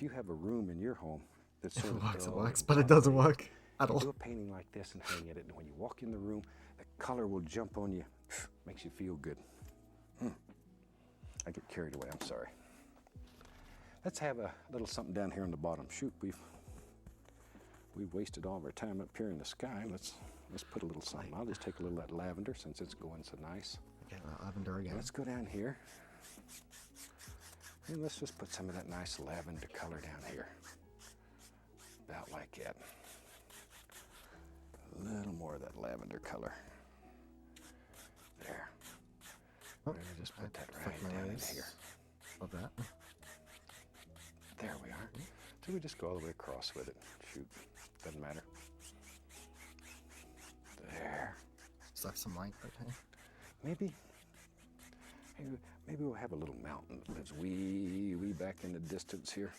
you have a room in your home that's If sort it of works, it dull works, and but it dull, doesn't work at you do all. a painting like this and hang at it, and when you walk in the room, the color will jump on you. Makes you feel good. I get carried away. I'm sorry. Let's have a little something down here on the bottom. Shoot, we've wasted all of our time up here in the sky. Let's put a little something. I'll just take a little of that lavender since it's going so nice. Okay, lavender again. Let's go down here. And let's just put some of that nice lavender color down here. About like that. little more of that lavender color. There. Oh, We're gonna just put that flick right my down in ways. here. Love that. There we are. So we just go all the way across with it. Shoot, doesn't matter. There. Stuff some light, okay. Maybe we'll have a little mountain that lives way back in the distance here.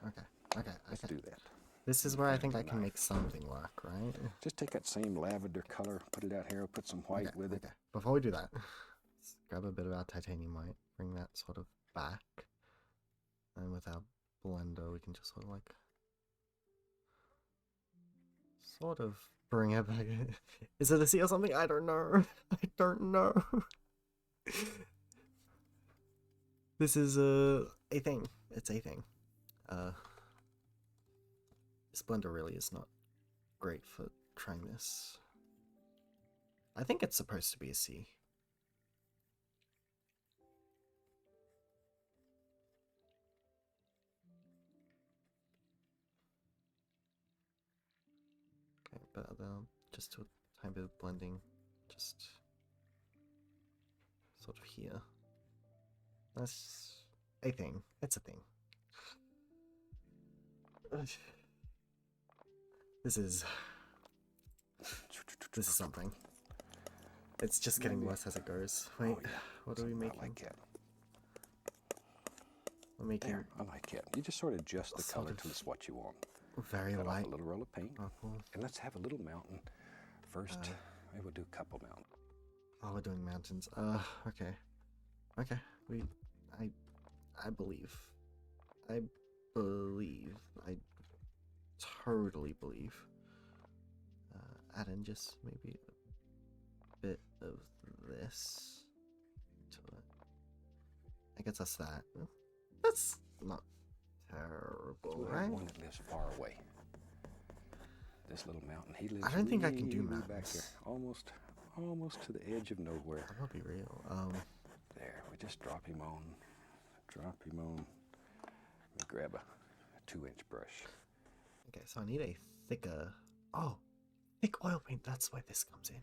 Okay. Let's do that. This is where I think I Knife. can make something work, right? Just take that same lavender color, put it out here, I'll put some white with it. Okay. Before we do that, let's grab a bit of our titanium white, bring that sort of back, and with our blender we can just sort of bring it back. Is it a sea or something? I don't know. I don't know. This is a thing. It's a thing. This blender really is not great for trying this. I think it's supposed to be a C. Okay, but just a tiny bit of blending, just sort of here. That's a thing. It's a thing. This is something. It's just getting worse as it goes. Wait, Oh, yeah. what are we making? I like it. We're making There, I like it. You just sort of adjust the Sort color of till it's what you want. very Cut off light a little roll of paint, purple. and let's have a little mountain first. Maybe we'll do a couple mountains. Oh, we're doing mountains. Okay. I believe. I totally believe. Add in just maybe a bit of this to it. I guess that's that. That's not terrible, So we'll right? have one that lives far away. This little mountain, he lives. I don't think I can do way back mountains. here, almost to the edge of nowhere. That will be real. There, we just drop him on. Let me grab a 2-inch brush. Okay, so I need a thicker. Oh, thick oil paint. That's why this comes in.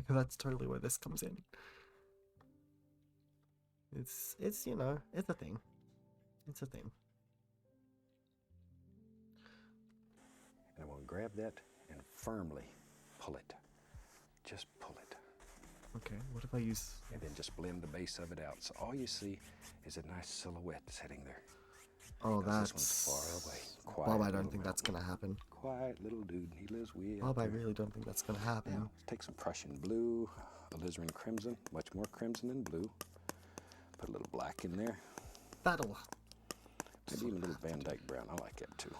That's totally where this comes in. It's it's a thing. It's a thing. And I'm going to grab that and firmly pull it. Just pull it. Okay, what if I use? And then just blend the base of it out. So all you see is a nice silhouette sitting there. Oh, 'Cause that's this one's far away. Bob, Quiet I don't little think that's mountain. gonna happen. Quiet little dude. He lives way Bob, up I there. really don't think that's gonna happen. Now, take some Prussian blue, alizarin crimson, much more crimson than blue. Put a little black in there. That'll. Maybe even a little Van Dyke brown. I like it too.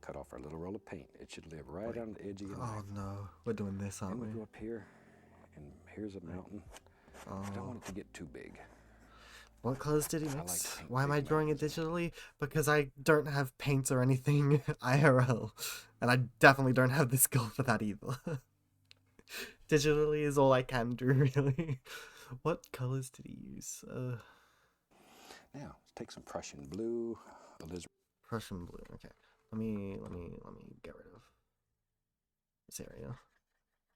Cut off our little roll of paint. It should live right on the edge of your Oh knife. no, we're doing this, Then aren't we we? go up here, and here's a mountain. I don't Oh, want it to get too big. what colors did he like mix? paint Why am I big drawing it digitally? Because I don't have paints or anything IRL, and I definitely don't have the skill for that either. Digitally is all I can do, really. What colors did he use? Now, take some Prussian blue, alizarin. Prussian blue. Okay. Let me get rid of this area.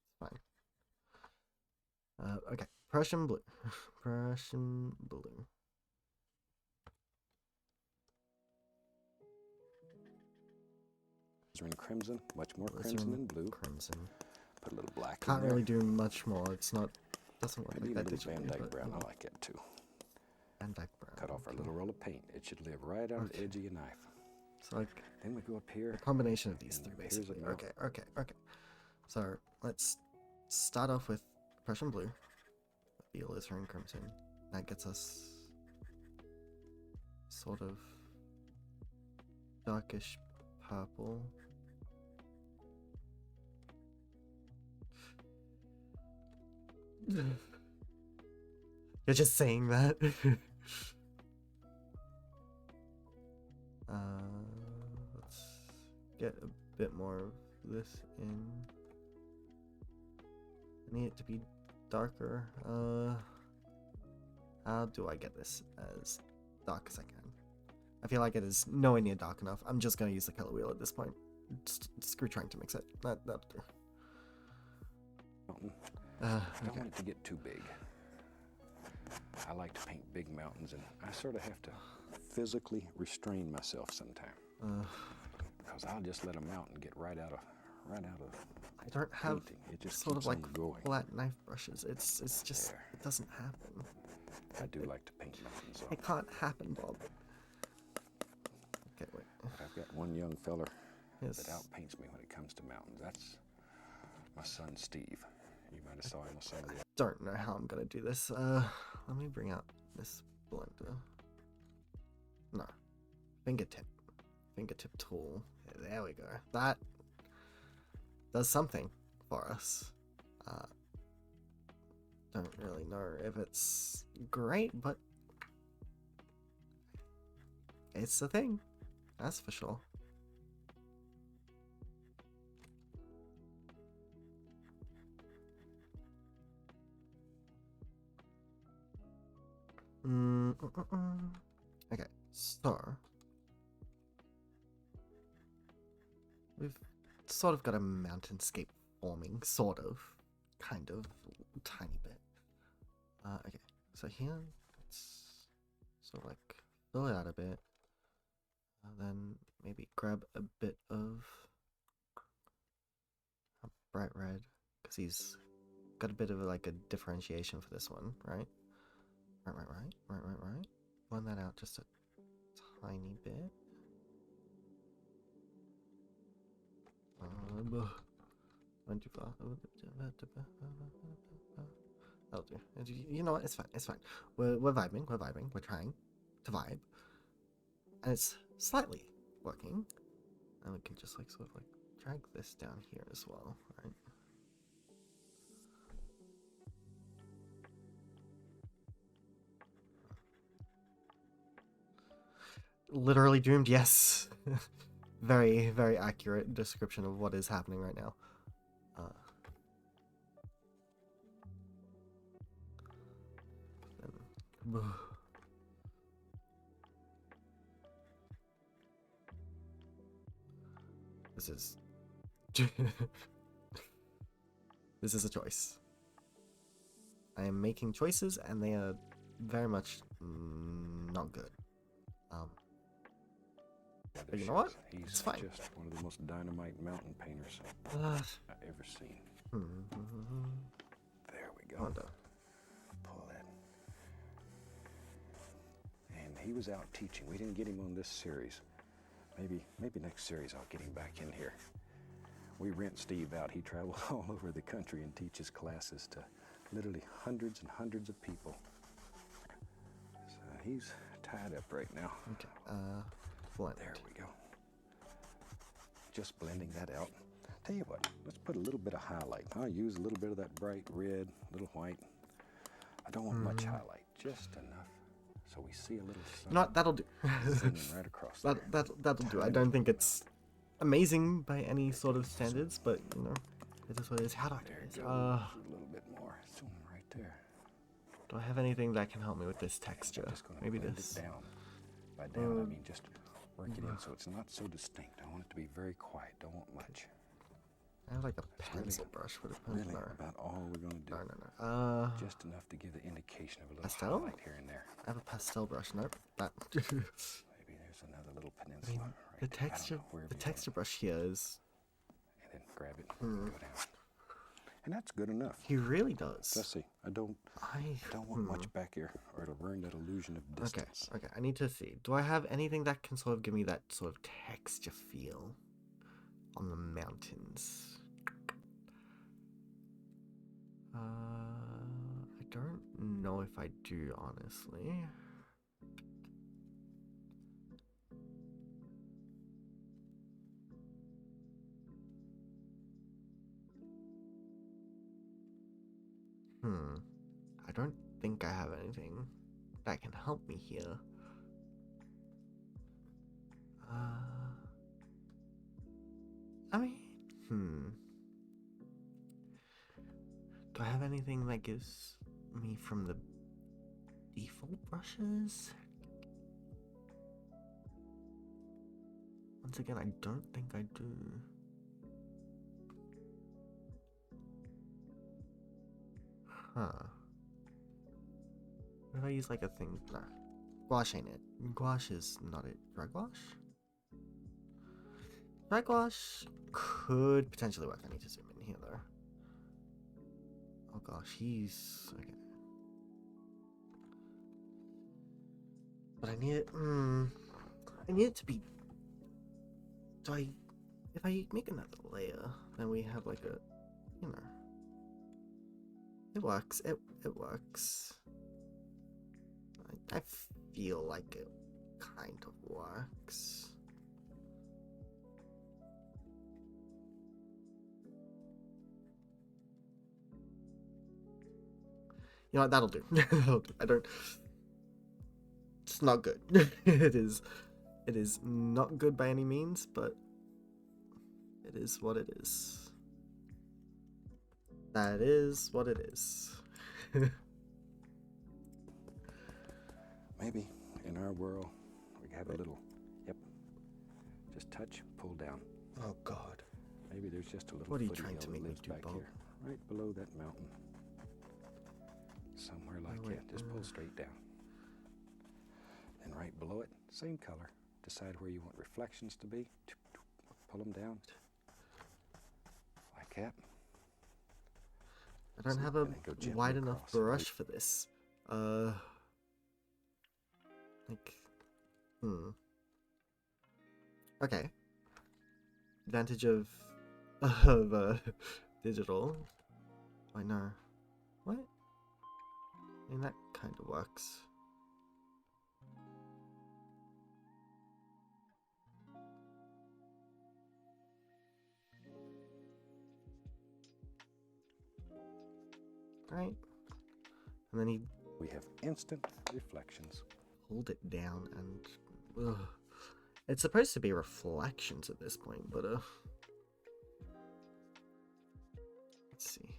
It's fine. Okay. Prussian blue. Prussian blue. Alizarin crimson, much more crimson Alizarin than blue. Crimson. Put a little black Can't in there. really do much more. It's not. Doesn't work Maybe like even a that little Van digitally. Dyke But, brown. I like it too. Van Dyke brown. Cut off our okay. little roll of paint. It should live right on the Okay. edge of your knife. So like Then we go up here. a combination of these And three, here's a basically. milk. Okay. So let's start off with Prussian blue, the alizarin crimson. That gets us sort of darkish purple. You're just saying that. Let's get a bit more of this in. I need it to be darker. How do I get this as dark as I can? I feel like it is nowhere near dark enough. I'm just gonna use the color wheel at this point. screw trying to mix it. That'll do. Mountain. Uh, I don't okay. want it to get too big. I like to paint big mountains, and I sort of have to physically restrain myself sometimes. Because I'll just let a mountain get right out of I don't have painting. It just sort keeps of like on going. flat knife brushes. It's just There. it doesn't happen. I do like to paint mountains, so. It can't happen, Bob. Okay, wait. But I've got one young feller Yes. that outpaints me when it comes to mountains. That's my son Steve. You might have saw him with some of the Don't know how I'm gonna do this. Let me bring out this blender. No, fingertip tool. There we go. That does something for us. Don't really know if it's great, but it's a thing. That's for sure. Okay, so we've sort of got a mountainscape forming, sort of, kind of, tiny bit. Okay, so here, let's sort of like fill it out a bit, and then maybe grab a bit of a bright red, because he's got a bit of like a differentiation for this one, right? Right. Blend that out just a tiny bit. Went too far. That'll do. You know what? It's fine. We're vibing. We're trying to vibe, and it's slightly working. And we can just like sort of like drag this down here as well, right? Literally doomed, yes. Very, very accurate description of what is happening right now. This is this is a choice. I am making choices, and they are very much not good. But you know what? He's It's fine. just one of the most dynamite mountain painters I've ever seen. There we go. Wanda. Pull that. And he was out teaching. We didn't get him on this series. Maybe next series I'll get him back in here. We rent Steve out. He travels all over the country and teaches classes to literally hundreds and hundreds of people. So he's tied up right now. Okay. Blend. There we go. Just blending that out. Tell you what, let's put a little bit of highlight. I'll use a little bit of that bright red, little white. I don't want much highlight, just enough so we see a little sun. No, that'll do. Singing right across there. That'll do. I don't think it's amazing by any sort of standards, but you know, it is what it is. How do I do There this? it goes. A little bit more. Zoom right there. Do I have anything that can help me with this texture? Just gonna Maybe blend this. it down. By down, I mean just work it in so it's not so distinct. I want it to be very quiet. Don't want much. I have like a really- pencil brush. Would it Really no. about all we're gonna do. No. Just enough to give the indication of a little Pastel? highlight here and there. I have a pastel brush. Nope. That. Maybe there's another little peninsula right the there. I don't texture. know, wherever The you want texture brush here is. it. And then grab it and go down. And that's good enough. He really does. Let's see. I don't want hmm. much back here, or it'll ruin that illusion of distance. Okay. I need to see. Do I have anything that can sort of give me that sort of texture feel on the mountains? I don't know if I do, honestly. I don't think I have anything that can help me here. I mean, do I have anything that gives me from the default brushes? Once again, I don't think I do. Huh. What if I use like a thing? No. Gouache ain't it. Gouache is not it. Dry gouache? Dry gouache could potentially work. I need to zoom in here though. Oh gosh, he's... okay. But I need it... I need it to be... Do I... If I make another layer, then we have like a... You know... It works. It works. I feel like it kind of works. You know what? That'll do. That'll do. I don't... It's not good. It is not good by any means, but it is what it is. That is what it is. Maybe in our world we have a little, yep, just touch, pull down. Oh God. Maybe there's just a little What are you footy trying hill to that make me lives do, back Bob? here, right below that mountain. Somewhere like wait, that, just pull straight down. Then right below it, same color. Decide where you want reflections to be. Pull them down. Like that. I don't have a And then go gently wide enough across. brush for this. Like, Okay. Advantage of digital. I know. What? I mean, that kind of works. Right? And then he We have instant reflections. hold it down and... Ugh. It's supposed to be reflections at this point, but let's see.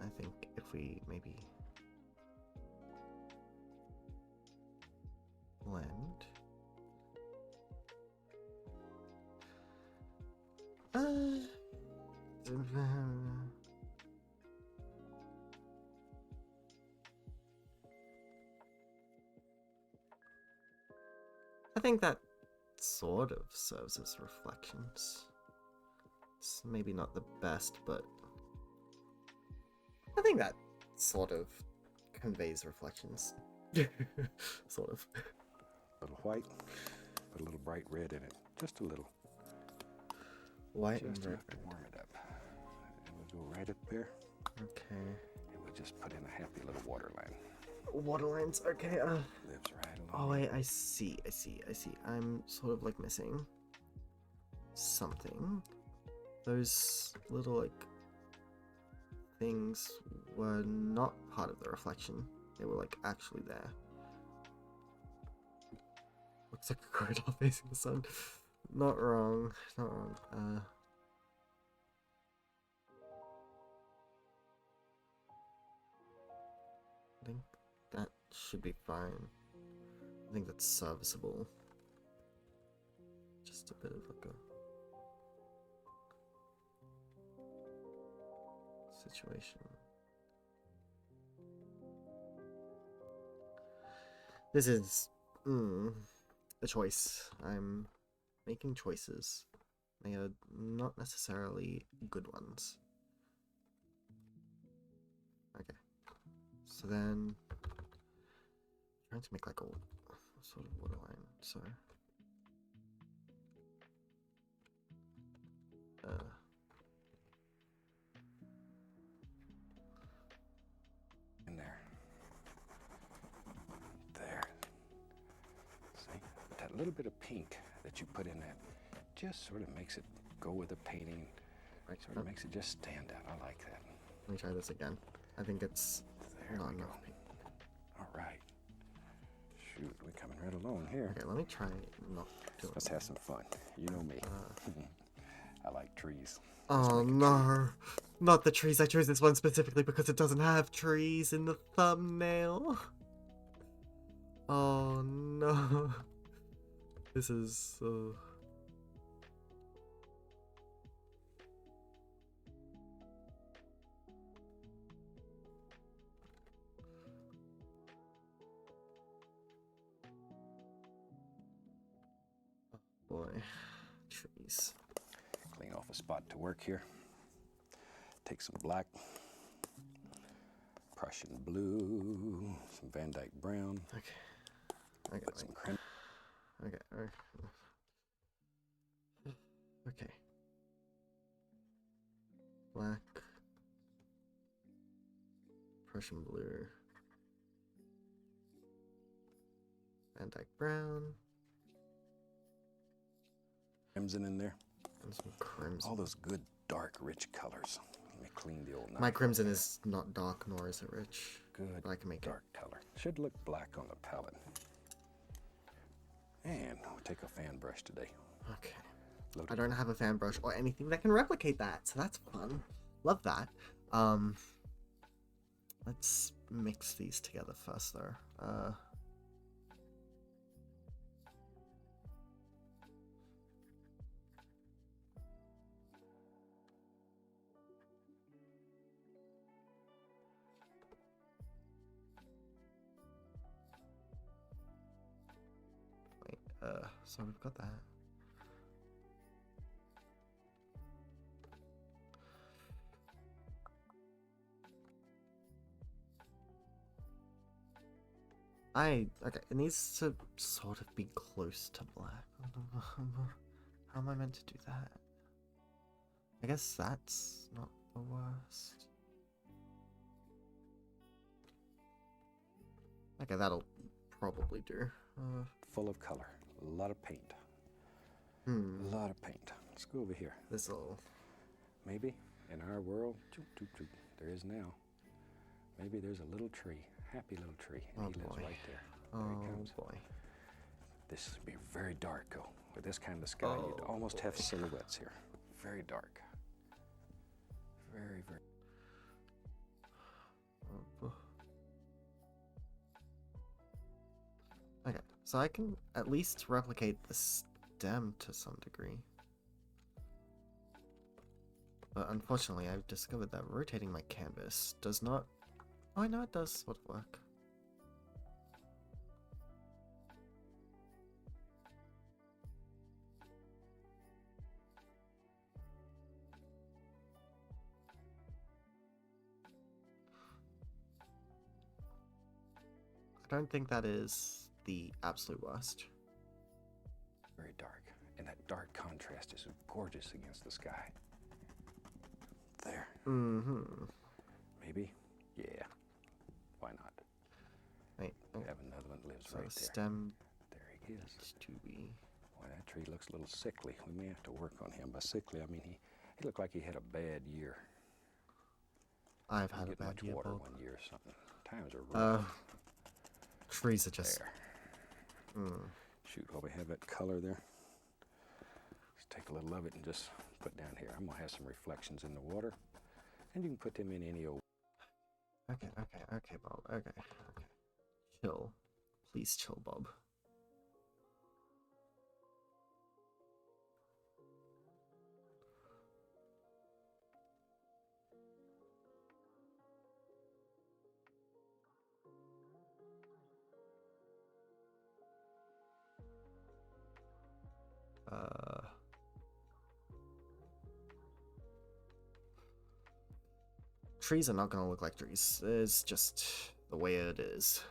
I think if we maybe blend. I think that sort of serves as reflections. It's maybe not the best, but I think that sort of conveys reflections. Sort of. A little white, put a little bright red in it. Just a little. White Just and red. enough to warm it up. And we'll go right up there. Okay. And we'll just put in a happy little water line. Waterlines, okay. Lives right along. Oh wait, I see. I'm sort of like missing something. Those little like things were not part of the reflection. They were like actually there. Looks like a crocodile facing the sun. Not wrong. Not wrong. I think that should be fine. I think that's serviceable. Just a bit of like a situation. This is a choice. I'm making choices. They are not necessarily good ones. Okay. So then, trying to make like a sort of waterline. So, In there. There. See? That little bit of pink that you put in that just sort of makes it go with the painting. right. Sort of makes it just stand out. I like that. Let me try this again. I think it's There not we go. enough pink. All right. Shoot, we're coming right along here. Okay, let me try not doing Let's have some fun. You know me. I like trees. Oh no, not the trees. I chose this one specifically because it doesn't have trees in the thumbnail. Oh no. This is... boy. Trees. Clean off a spot to work here. Take some black, Prussian blue, some Van Dyke brown. Okay. Put some crimson. Okay. Okay. Black. Prussian blue. Van Dyke brown. Crimson in there. And some crimson. All those good, dark, rich colors. Let me clean the old knife. My crimson is not dark, nor is it rich. Good, but I can make dark color. Should look black on the palette. And we'll take a fan brush today. Okay. Load I don't have a fan brush or anything that can replicate that, so that's fun. Love that. Let's mix these together first, though. So we've got that. Okay, it needs to sort of be close to black. How am I meant to do that? I guess that's not the worst. Okay, that'll probably do. Full of color. A lot of paint. A lot of paint. Let's go over here. This'll... Maybe in our world, there is now. Maybe there's a little tree. Happy little tree. And he lives right there. There he comes. Boy. This would be very dark, though. With this kind of sky, you'd almost have silhouettes here. Very dark. Very, very... Okay, so I can at least replicate the stem to some degree. But unfortunately, I've discovered that rotating my canvas does not... Oh, I know it does sort of work. I don't think that is the absolute worst. Very dark. And that dark contrast is gorgeous against the sky. There. Mm-hmm. Maybe? Yeah. Why not? Wait. We have another one that lives So right there. stem... There he is. It's to be... Boy, that tree looks a little sickly. We may have to work on him. By sickly, I mean he looked like he had a bad year. I've had a bad much year, water Bob. 1 year or something. Times are rough. Trees are just... There. Shoot, while we have that color there, let's take a little of it and just put down here. I'm gonna have some reflections in the water, and you can put them in any old... Okay, Bob. Okay. Chill. Please chill, Bob. Trees are not gonna look like trees. It's just the way it is.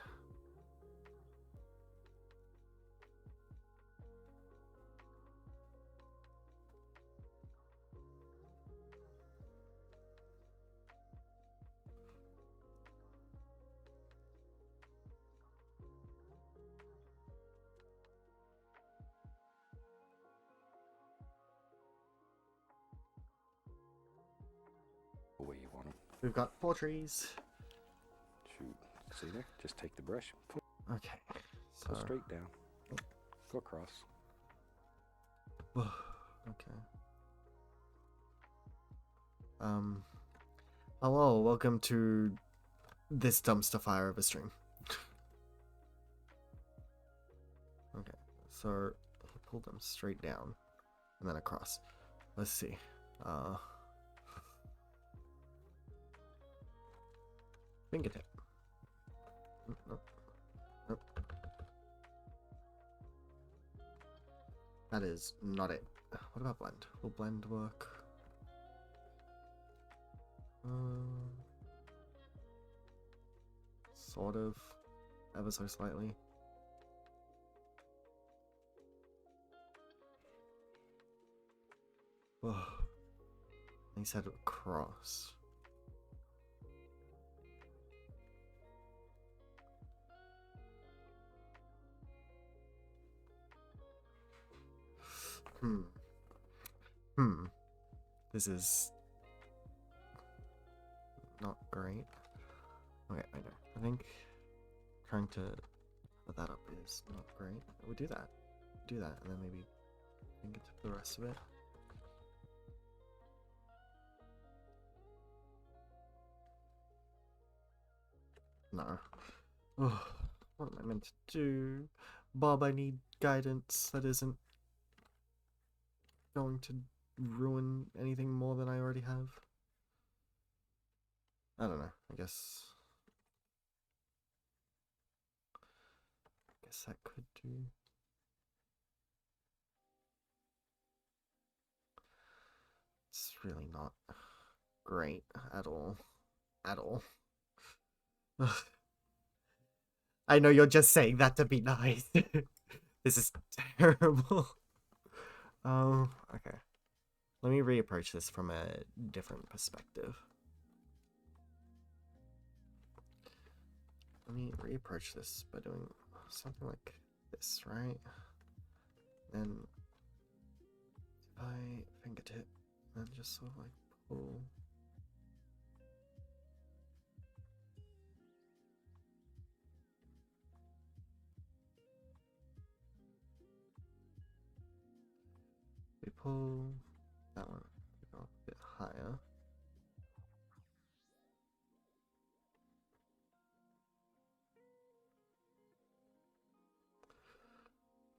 the way you want them. We've got 4 trees. Shoot, see there? Just take the brush, pull Okay. So... straight down, go across. Okay. Hello, welcome to this dumpster fire of a stream. Okay, so he pulled them straight down and then across. Let's see. Fingertip. Nope. Nope. That is not it. What about blend? Will blend work? Sort of. Ever so slightly. Ugh. He said cross. This is not great. Okay, I know. I think trying to put that up is not great. We'll do that. Do that, and then maybe get to the rest of it. No. Oh, what am I meant to do? Bob, I need guidance that isn't going to ruin anything more than I already have. I don't know. I guess that could do. It's really not great at all. At all. I know you're just saying that to be nice. This is terrible. Okay. Let me reapproach this from a different perspective. Let me reapproach this by doing something like this, right? Then if I fingertip, then just sort of like pull. We pull that one a bit higher.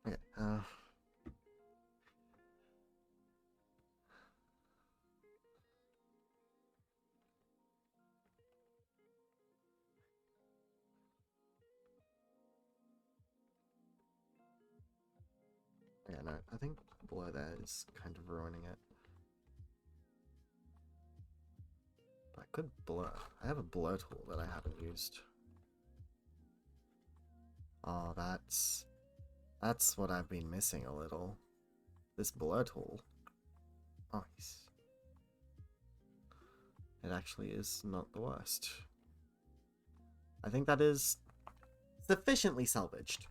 Okay, yeah, no, I think below that is kind of ruining it. But I could blur. I have a blur tool that I haven't used. Oh, that's what I've been missing a little. This blur tool. Nice. It actually is not the worst. I think that is sufficiently salvaged.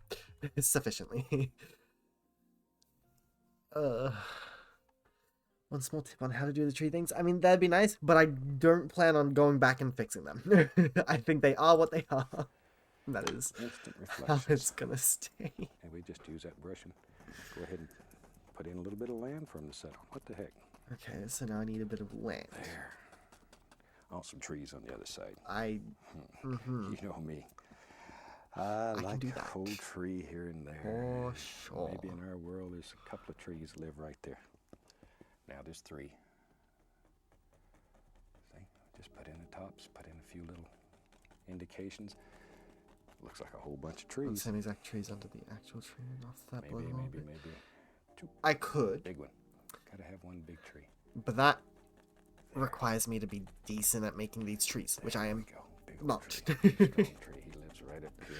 Sufficiently. One small tip on how to do the tree things. I mean, that'd be nice, but I don't plan on going back and fixing them. I think they are what they are. That is how it's gonna stay. And we just use that brush and go ahead and put in a little bit of land for them to sit on. What the heck? Okay, so now I need a bit of land. There. Oh, some trees on the other side. You know me. I like can do a that. whole tree here and there. For sure. Maybe in our world there's a couple of trees live right there. Now there's 3. See? Just put in the tops, put in a few little indications. Looks like a whole bunch of trees. Same exact trees under the actual tree and off that Maybe 2. I could. Big one. Gotta have one big tree. But that requires me to be decent at making these trees, which I am not. Tree. Strong tree. He lives right up here.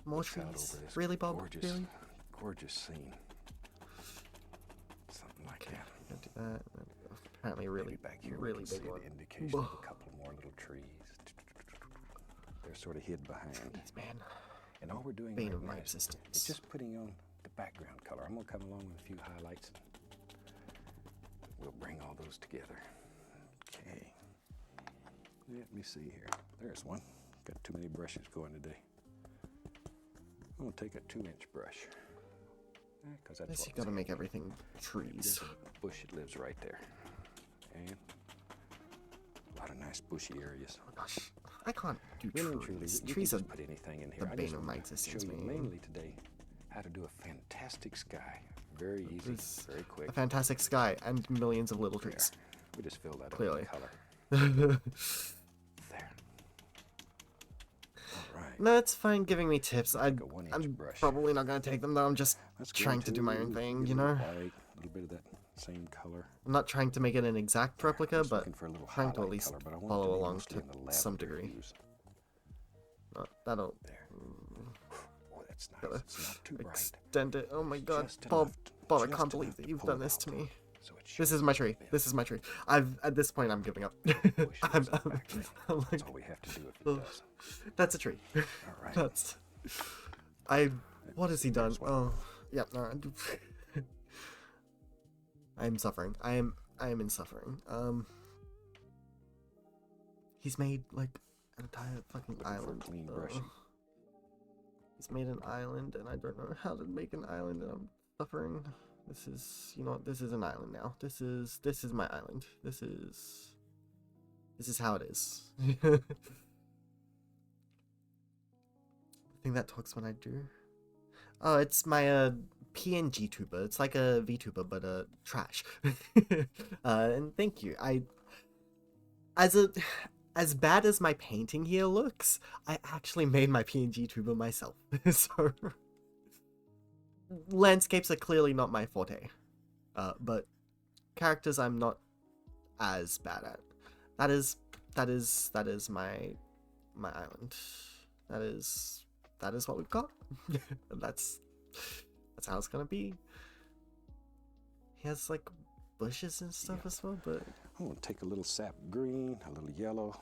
More Looks out trees? over this Really, Bob? Gorgeous, Really? gorgeous scene. Something like that. I'll do that. Apparently, really, Maybe back here really we can big see one. the indication of a couple more little trees. They're sort of hid behind. Jeez, man. And all we're doing Bane right of now my is existence. just putting on the background color. I'm gonna come along with a few highlights. We'll bring all those together. Okay. Let me see here. There's one. Got too many brushes going today. I'm gonna take a 2-inch brush. Because that's Guess what you gotta make everything trees. There's a bush that lives right there. And lot of nice bushy areas. Oh gosh, I can't do Really and truly, trees. you Trees can are just put anything in the here. I bane just of my want to show existence, you man. mainly today how to do a fantastic sky. Very easy, There's very quick. a fantastic sky and millions of little There. trees. We just fill that Clearly. up with color. There. All right. No, it's fine giving me tips. Take a 1-inch I'm brush. probably not gonna take them though. I'm just Let's go trying to do my own thing, get you a little know? white, a little bit of that same color. I'm not trying to make it an exact replica, Just but looking for a little trying to at highlight least color, but I want it follow to be along mostly to in the some lavender degree. hues. That'll There. Oh, that's nice. gotta It's not too bright. extend it. Oh my god, Just Bob, enough- Bob, I just can't believe enough that to you've pull done it this to out, me. so it This shows is my a tree. little bit. This is my tree. At this point, I'm giving up. Bushes in the I'm background. like, That's all we have to do if it oh, does. that's a tree. All right. That's. What has he done? Oh, yeah. No, I'm suffering. I am in suffering. He's made like an entire fucking Looking for a island. clean brushing. He's made an island, and I don't know how to make an island, and I'm suffering. This is, you know what? This is an island now. This is my island. This is how it is. The thing that talks when I do. Oh, it's my PNG tuber. It's like a VTuber, but trash. And thank you. As bad as my painting here looks, I actually made my PNG tuber myself. So landscapes are clearly not my forte. But characters I'm not as bad at. That is my island. That is what we've got. That's how it's gonna be. He has like bushes and stuff as well, but I'm going to take a little sap green, a little yellow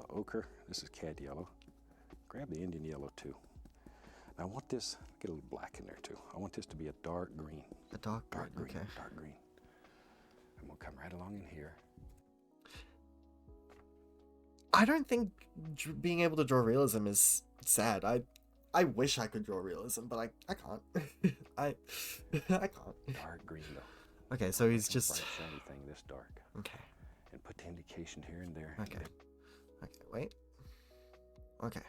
ochre. This is cad yellow. Grab the Indian yellow too. Now I want this, get a little black in there too. I want this to be a dark green. a dark green. Okay. Dark green. And we'll come right along in here. I don't think being able to draw realism is sad. I wish I could draw realism, but I can't. I can't. Dark green though. Okay, so he's Some just bright shiny thing this dark. okay. And put the indication here and there. Okay. Okay, wait. Okay.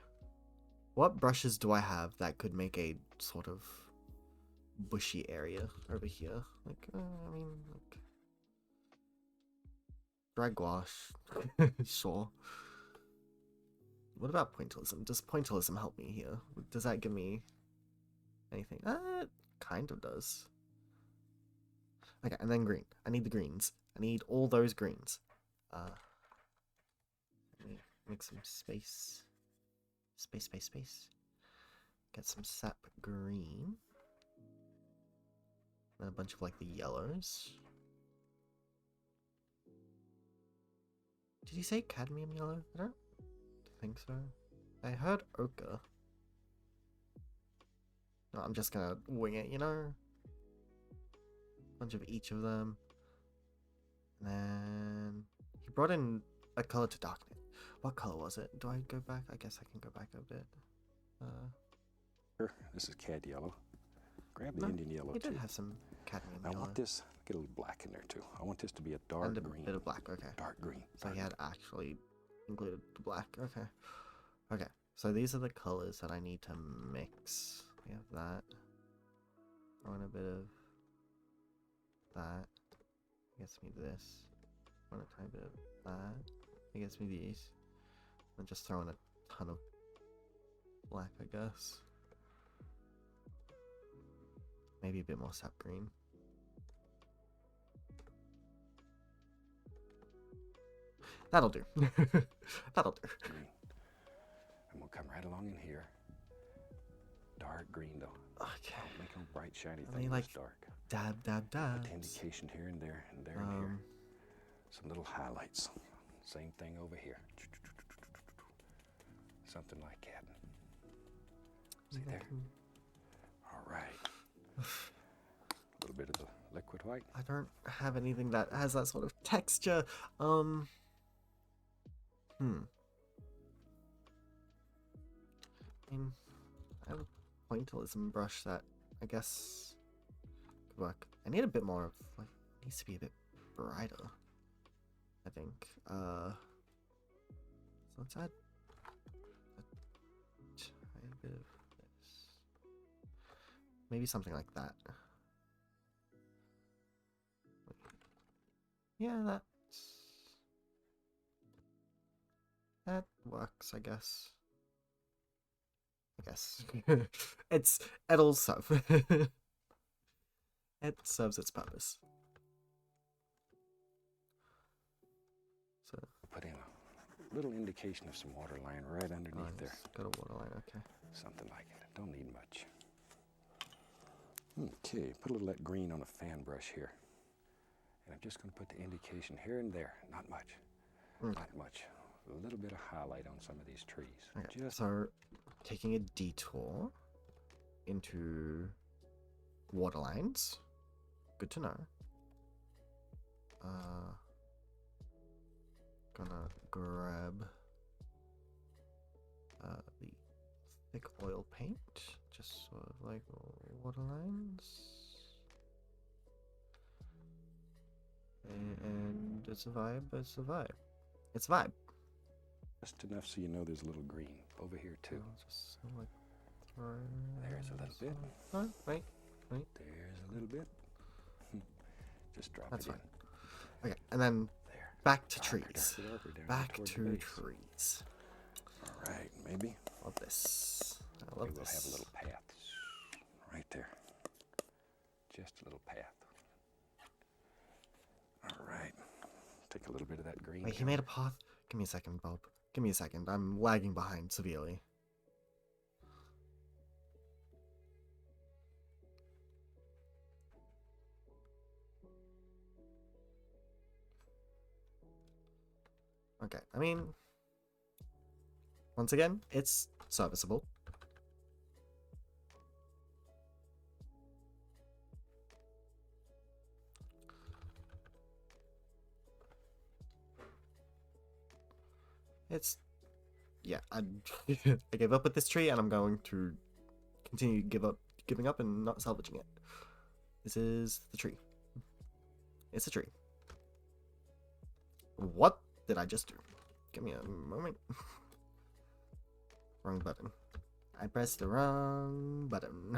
What brushes do I have that could make a sort of bushy area over here? Like, I mean, like dry gouache. Sure. What about pointillism? Does pointillism help me here? Does that give me anything? It kind of does. Okay, and then green. I need the greens. I need all those greens. Let me make some space. Space. Get some sap green. And a bunch of like the yellows. Did you say cadmium yellow? I don't think so. I heard ochre. No, I'm just gonna wing it, you know? Bunch of each of them. And then he brought in a color to darken it. What color was it? Do I go back? I guess I can go back a bit. This is cad yellow. Grab the No, Indian yellow he too. did have some cadmium I yellow. want this, get a little black in there too. I want this to be a dark And a green. bit of black, okay. Dark green. So he had actually included the black, okay. Okay, so these are the colors that I need to mix. We have that. Throw in a bit of that. Gets me this. Throw in a tiny bit of that. It gets me these. And just throw in a ton of black, I guess. Maybe a bit more sap green. That'll do. That'll do. Green. And we'll come right along in here. Dark green though. Okay. Don't make a bright shiny I thing mean, that's like, dark. Dab. Put the indication here and there and there and here. Some little highlights. Same thing over here. Something like that. See there? All right. A little bit of the liquid white. I don't have anything that has that sort of texture. I mean, I have a pointillism brush that I guess could work. I need a bit more of, like, it needs to be a bit brighter, I think. let's add a tiny bit of this. Maybe something like that. Yeah, that works, I guess. It'll serve. It serves its purpose. So Put in a little indication of some water line right underneath there. Got a water line, okay. Something like it. Don't need much. Okay, put a little of that green on a fan brush here. And I'm just going to put the indication here and there. Not much. Okay. Not much. A little bit of highlight on some of these trees. Okay. Just So, taking a detour into water lines. Good to know. Gonna grab the thick oil paint, just sort of like water lines. And it's a vibe, it's a vibe. It's a vibe. Just enough so you know there's a little green over here too. I'll just sort of like throw. There's a little bit. Oh, wait. There's a little bit. Just drop That's it fine. in. Okay, and then There. back to Darker, trees. darker, down Back toward the to base. trees. All right, maybe. Love this. I Okay, love we'll this. have a little path right there. Just a little path. All right. Take a little bit of that green. Wait, he made a path? Give me a second, Bob. Give me a second. I'm lagging behind severely. Okay, I mean, once again, it's serviceable. It's, yeah, I gave up with this tree, and I'm going to continue giving up and not salvaging it. This is the tree. It's a tree. What did I just do? Give me a moment. Wrong button. I pressed the wrong button.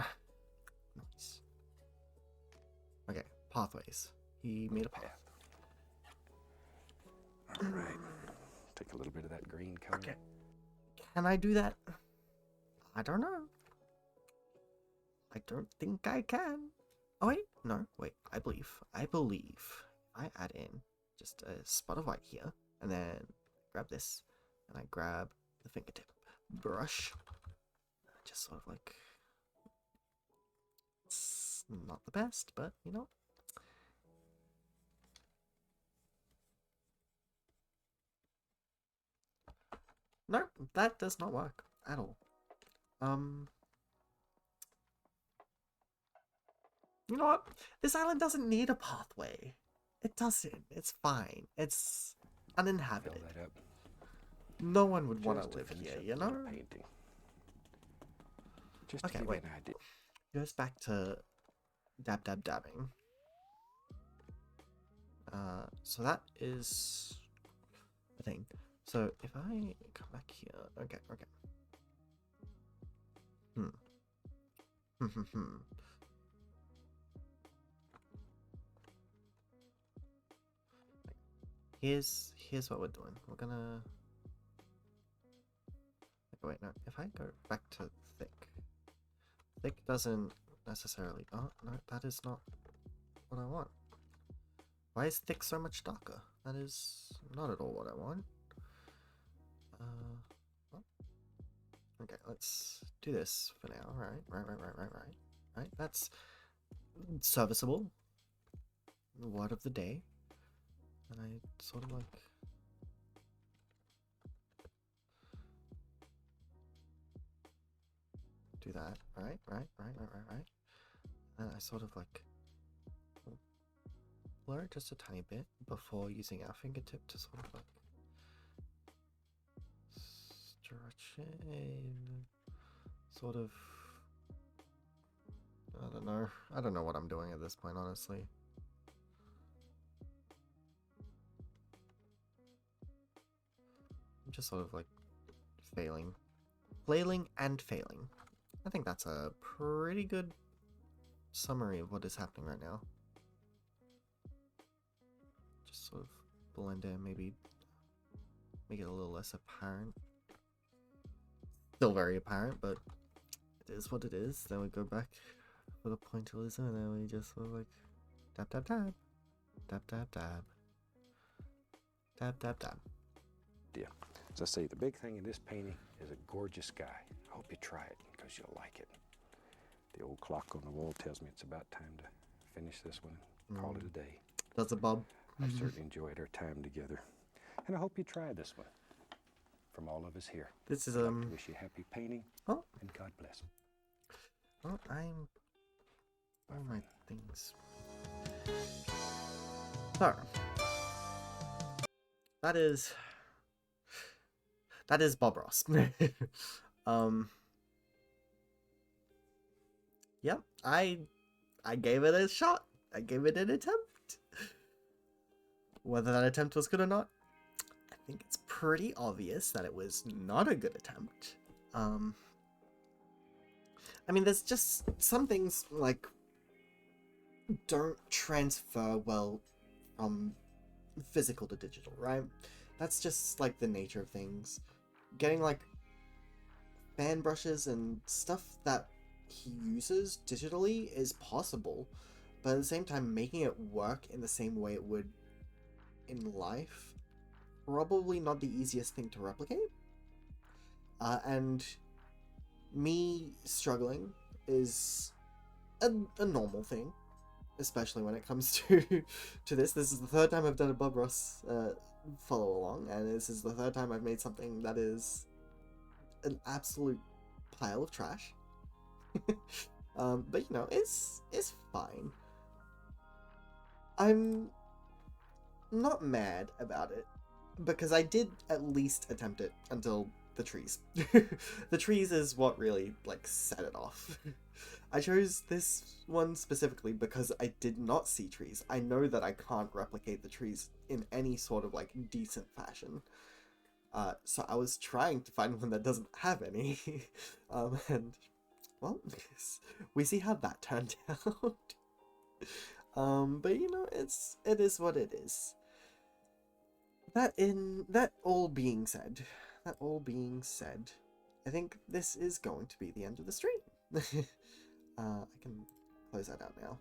Nice. Okay, pathways. He made a path. All right. Take a little bit of that green color. Okay. Can I do that? I don't know. I don't think I can. Oh wait, no, wait. I believe. I add in just a spot of white here, and then grab this, and I grab the fingertip brush. Just sort of like, it's not the best, but you know. No, that does not work at all. You know what? This island doesn't need a pathway. It doesn't. It's fine. It's Fill uninhabited. that up. No one would want Just to live finish here, up you the little know? Painting. Just Okay, to give wait. you an idea. Goes back to dabbing. So that is the thing. So if I come back here, okay. Here's what we're doing. We're gonna. Wait, no. If I go back to thick doesn't necessarily. Oh no, that is not what I want. Why is thick so much darker? That is not at all what I want. Well, okay, let's do this for now. Right. That's serviceable. Word of the day. And I sort of like. Do that. Right. And I sort of like. Blur it just a tiny bit before using our fingertip to sort of like stretch it, sort of. I don't know what I'm doing at this point, honestly. I'm just sort of like failing. Flailing and failing. I think that's a pretty good summary of what is happening right now. Just sort of blend in, maybe make it a little less apparent. Still very apparent, but it is what it is. Then we go back with a pointillism, and then we just sort of like dab dab dab, dab dab dab, dab dab dab. Yeah. As I say, the big thing in this painting is a gorgeous sky. I hope you try it because you'll like it. The old clock on the wall tells me it's about time to finish this one and call it a day. That's a Bob. I've certainly enjoyed our time together. And I hope you try this one. From all of us here. This is I'd like to wish you happy painting. Oh. And God bless. Oh, I'm all my things. So that is Bob Ross. Yeah, I gave it a shot. I gave it an attempt. Whether that attempt was good or not, I think it's pretty obvious that it was not a good attempt. I mean, there's just some things like don't transfer well from physical to digital, right? That's just like the nature of things. Getting like fan brushes and stuff that he uses digitally is possible, but at the same time, making it work in the same way it would in life, probably not the easiest thing to replicate. And me struggling is a normal thing, especially when it comes to this. This is the third time I've done a Bob Ross follow along, and this is the third time I've made something that is an absolute pile of trash. But you know, it's fine. I'm not mad about it because I did at least attempt it until the trees. The trees is what really like set it off. I chose this one specifically because I did not see trees. I know that I can't replicate the trees in any sort of like decent fashion. So I was trying to find one that doesn't have any. And well, we see how that turned out. But you know, it is what it is. That all being said, I think this is going to be the end of the stream. I can close that out now.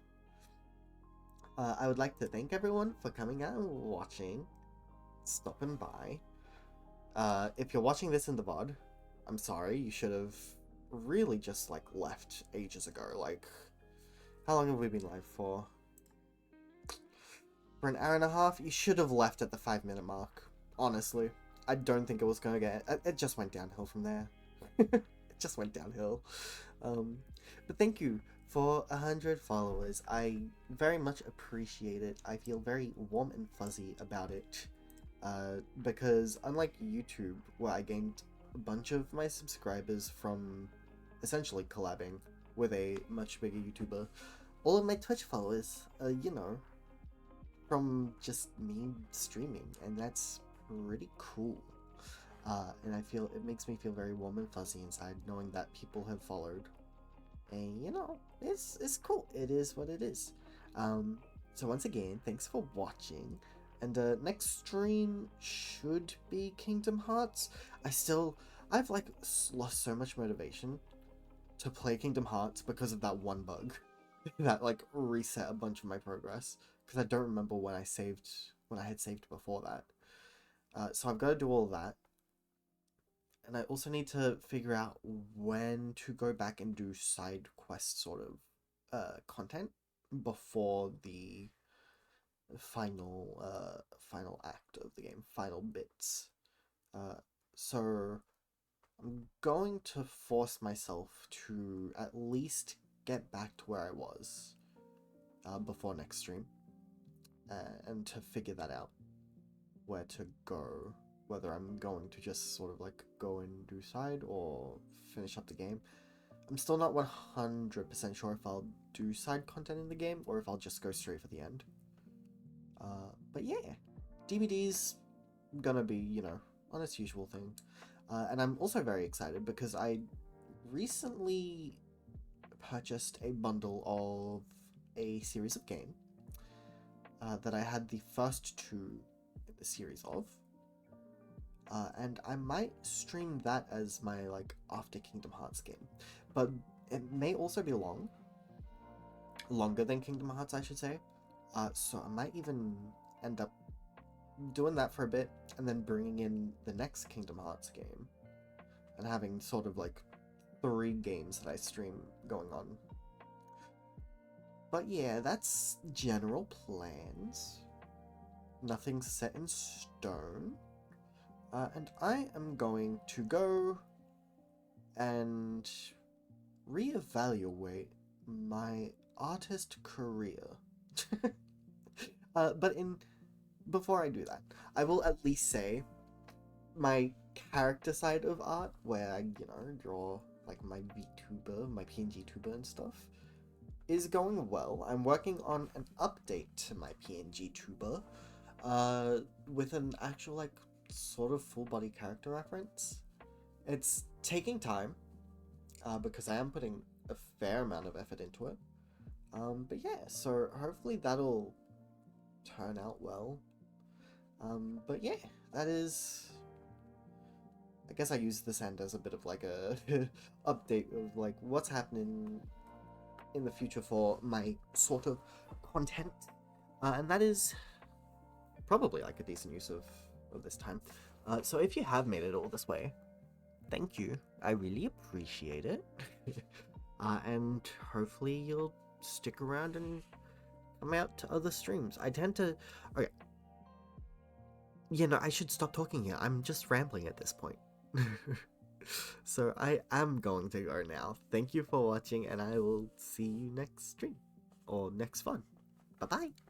I would like to thank everyone for coming out and watching, stopping by. If you're watching this in the VOD, I'm sorry, you should have really just like left ages ago. Like, how long have we been live for? For an hour and a half? You should have left at the 5-minute mark. Honestly, I don't think it was gonna get. It just went downhill from there. It just went downhill. But thank you for 100 followers. I very much appreciate it. I feel very warm and fuzzy about it. Because unlike YouTube, where I gained a bunch of my subscribers from essentially collabing with a much bigger YouTuber, all of my Twitch followers, you know, from just me streaming, and that's pretty cool. And I feel it makes me feel very warm and fuzzy inside knowing that people have followed, and you know, it's cool. It is what it is. So once again, thanks for watching. And next stream should be Kingdom Hearts. I've like lost so much motivation to play Kingdom Hearts because of that one bug that like reset a bunch of my progress, because I don't remember when I had saved before that. So I've got to do all of that, and I also need to figure out when to go back and do side quest sort of content before the final act of the game, final bits. So I'm going to force myself to at least get back to where I was before next stream, and to figure that out, where to go, whether I'm going to just sort of like go and do side or finish up the game. I'm still not 100% sure if I'll do side content in the game or if I'll just go straight for the end. But yeah, DVD's gonna be, you know, on its usual thing. And I'm also very excited because I recently purchased a bundle of a series of game that I had the first two in the series of. And I might stream that as my like after Kingdom Hearts game, but it may also be longer than Kingdom Hearts, I should say. So I might even end up doing that for a bit and then bringing in the next Kingdom Hearts game and having sort of like 3 games that I stream going on. But yeah, that's general plans. Nothing's set in stone. And I am going to go and reevaluate my artist career. But before I do that, I will at least say my character side of art, where I, draw like my VTuber, my PNG tuber and stuff, is going well. I'm working on an update to my PNG tuber, with an actual like sort of full body character reference. It's taking time, because I am putting a fair amount of effort into it. But yeah, so hopefully that'll turn out well. But yeah, that is. I guess I use this end as a bit of like a update of like what's happening in the future for my sort of content, and that is probably like a decent use of this time. So if you have made it all this way, thank you. I really appreciate it. And hopefully you'll stick around and come out to other streams. I tend to... Okay. I should stop talking here. I'm just rambling at this point. So I am going to go now. Thank you for watching, and I will see you next stream. Or next fun. Bye-bye.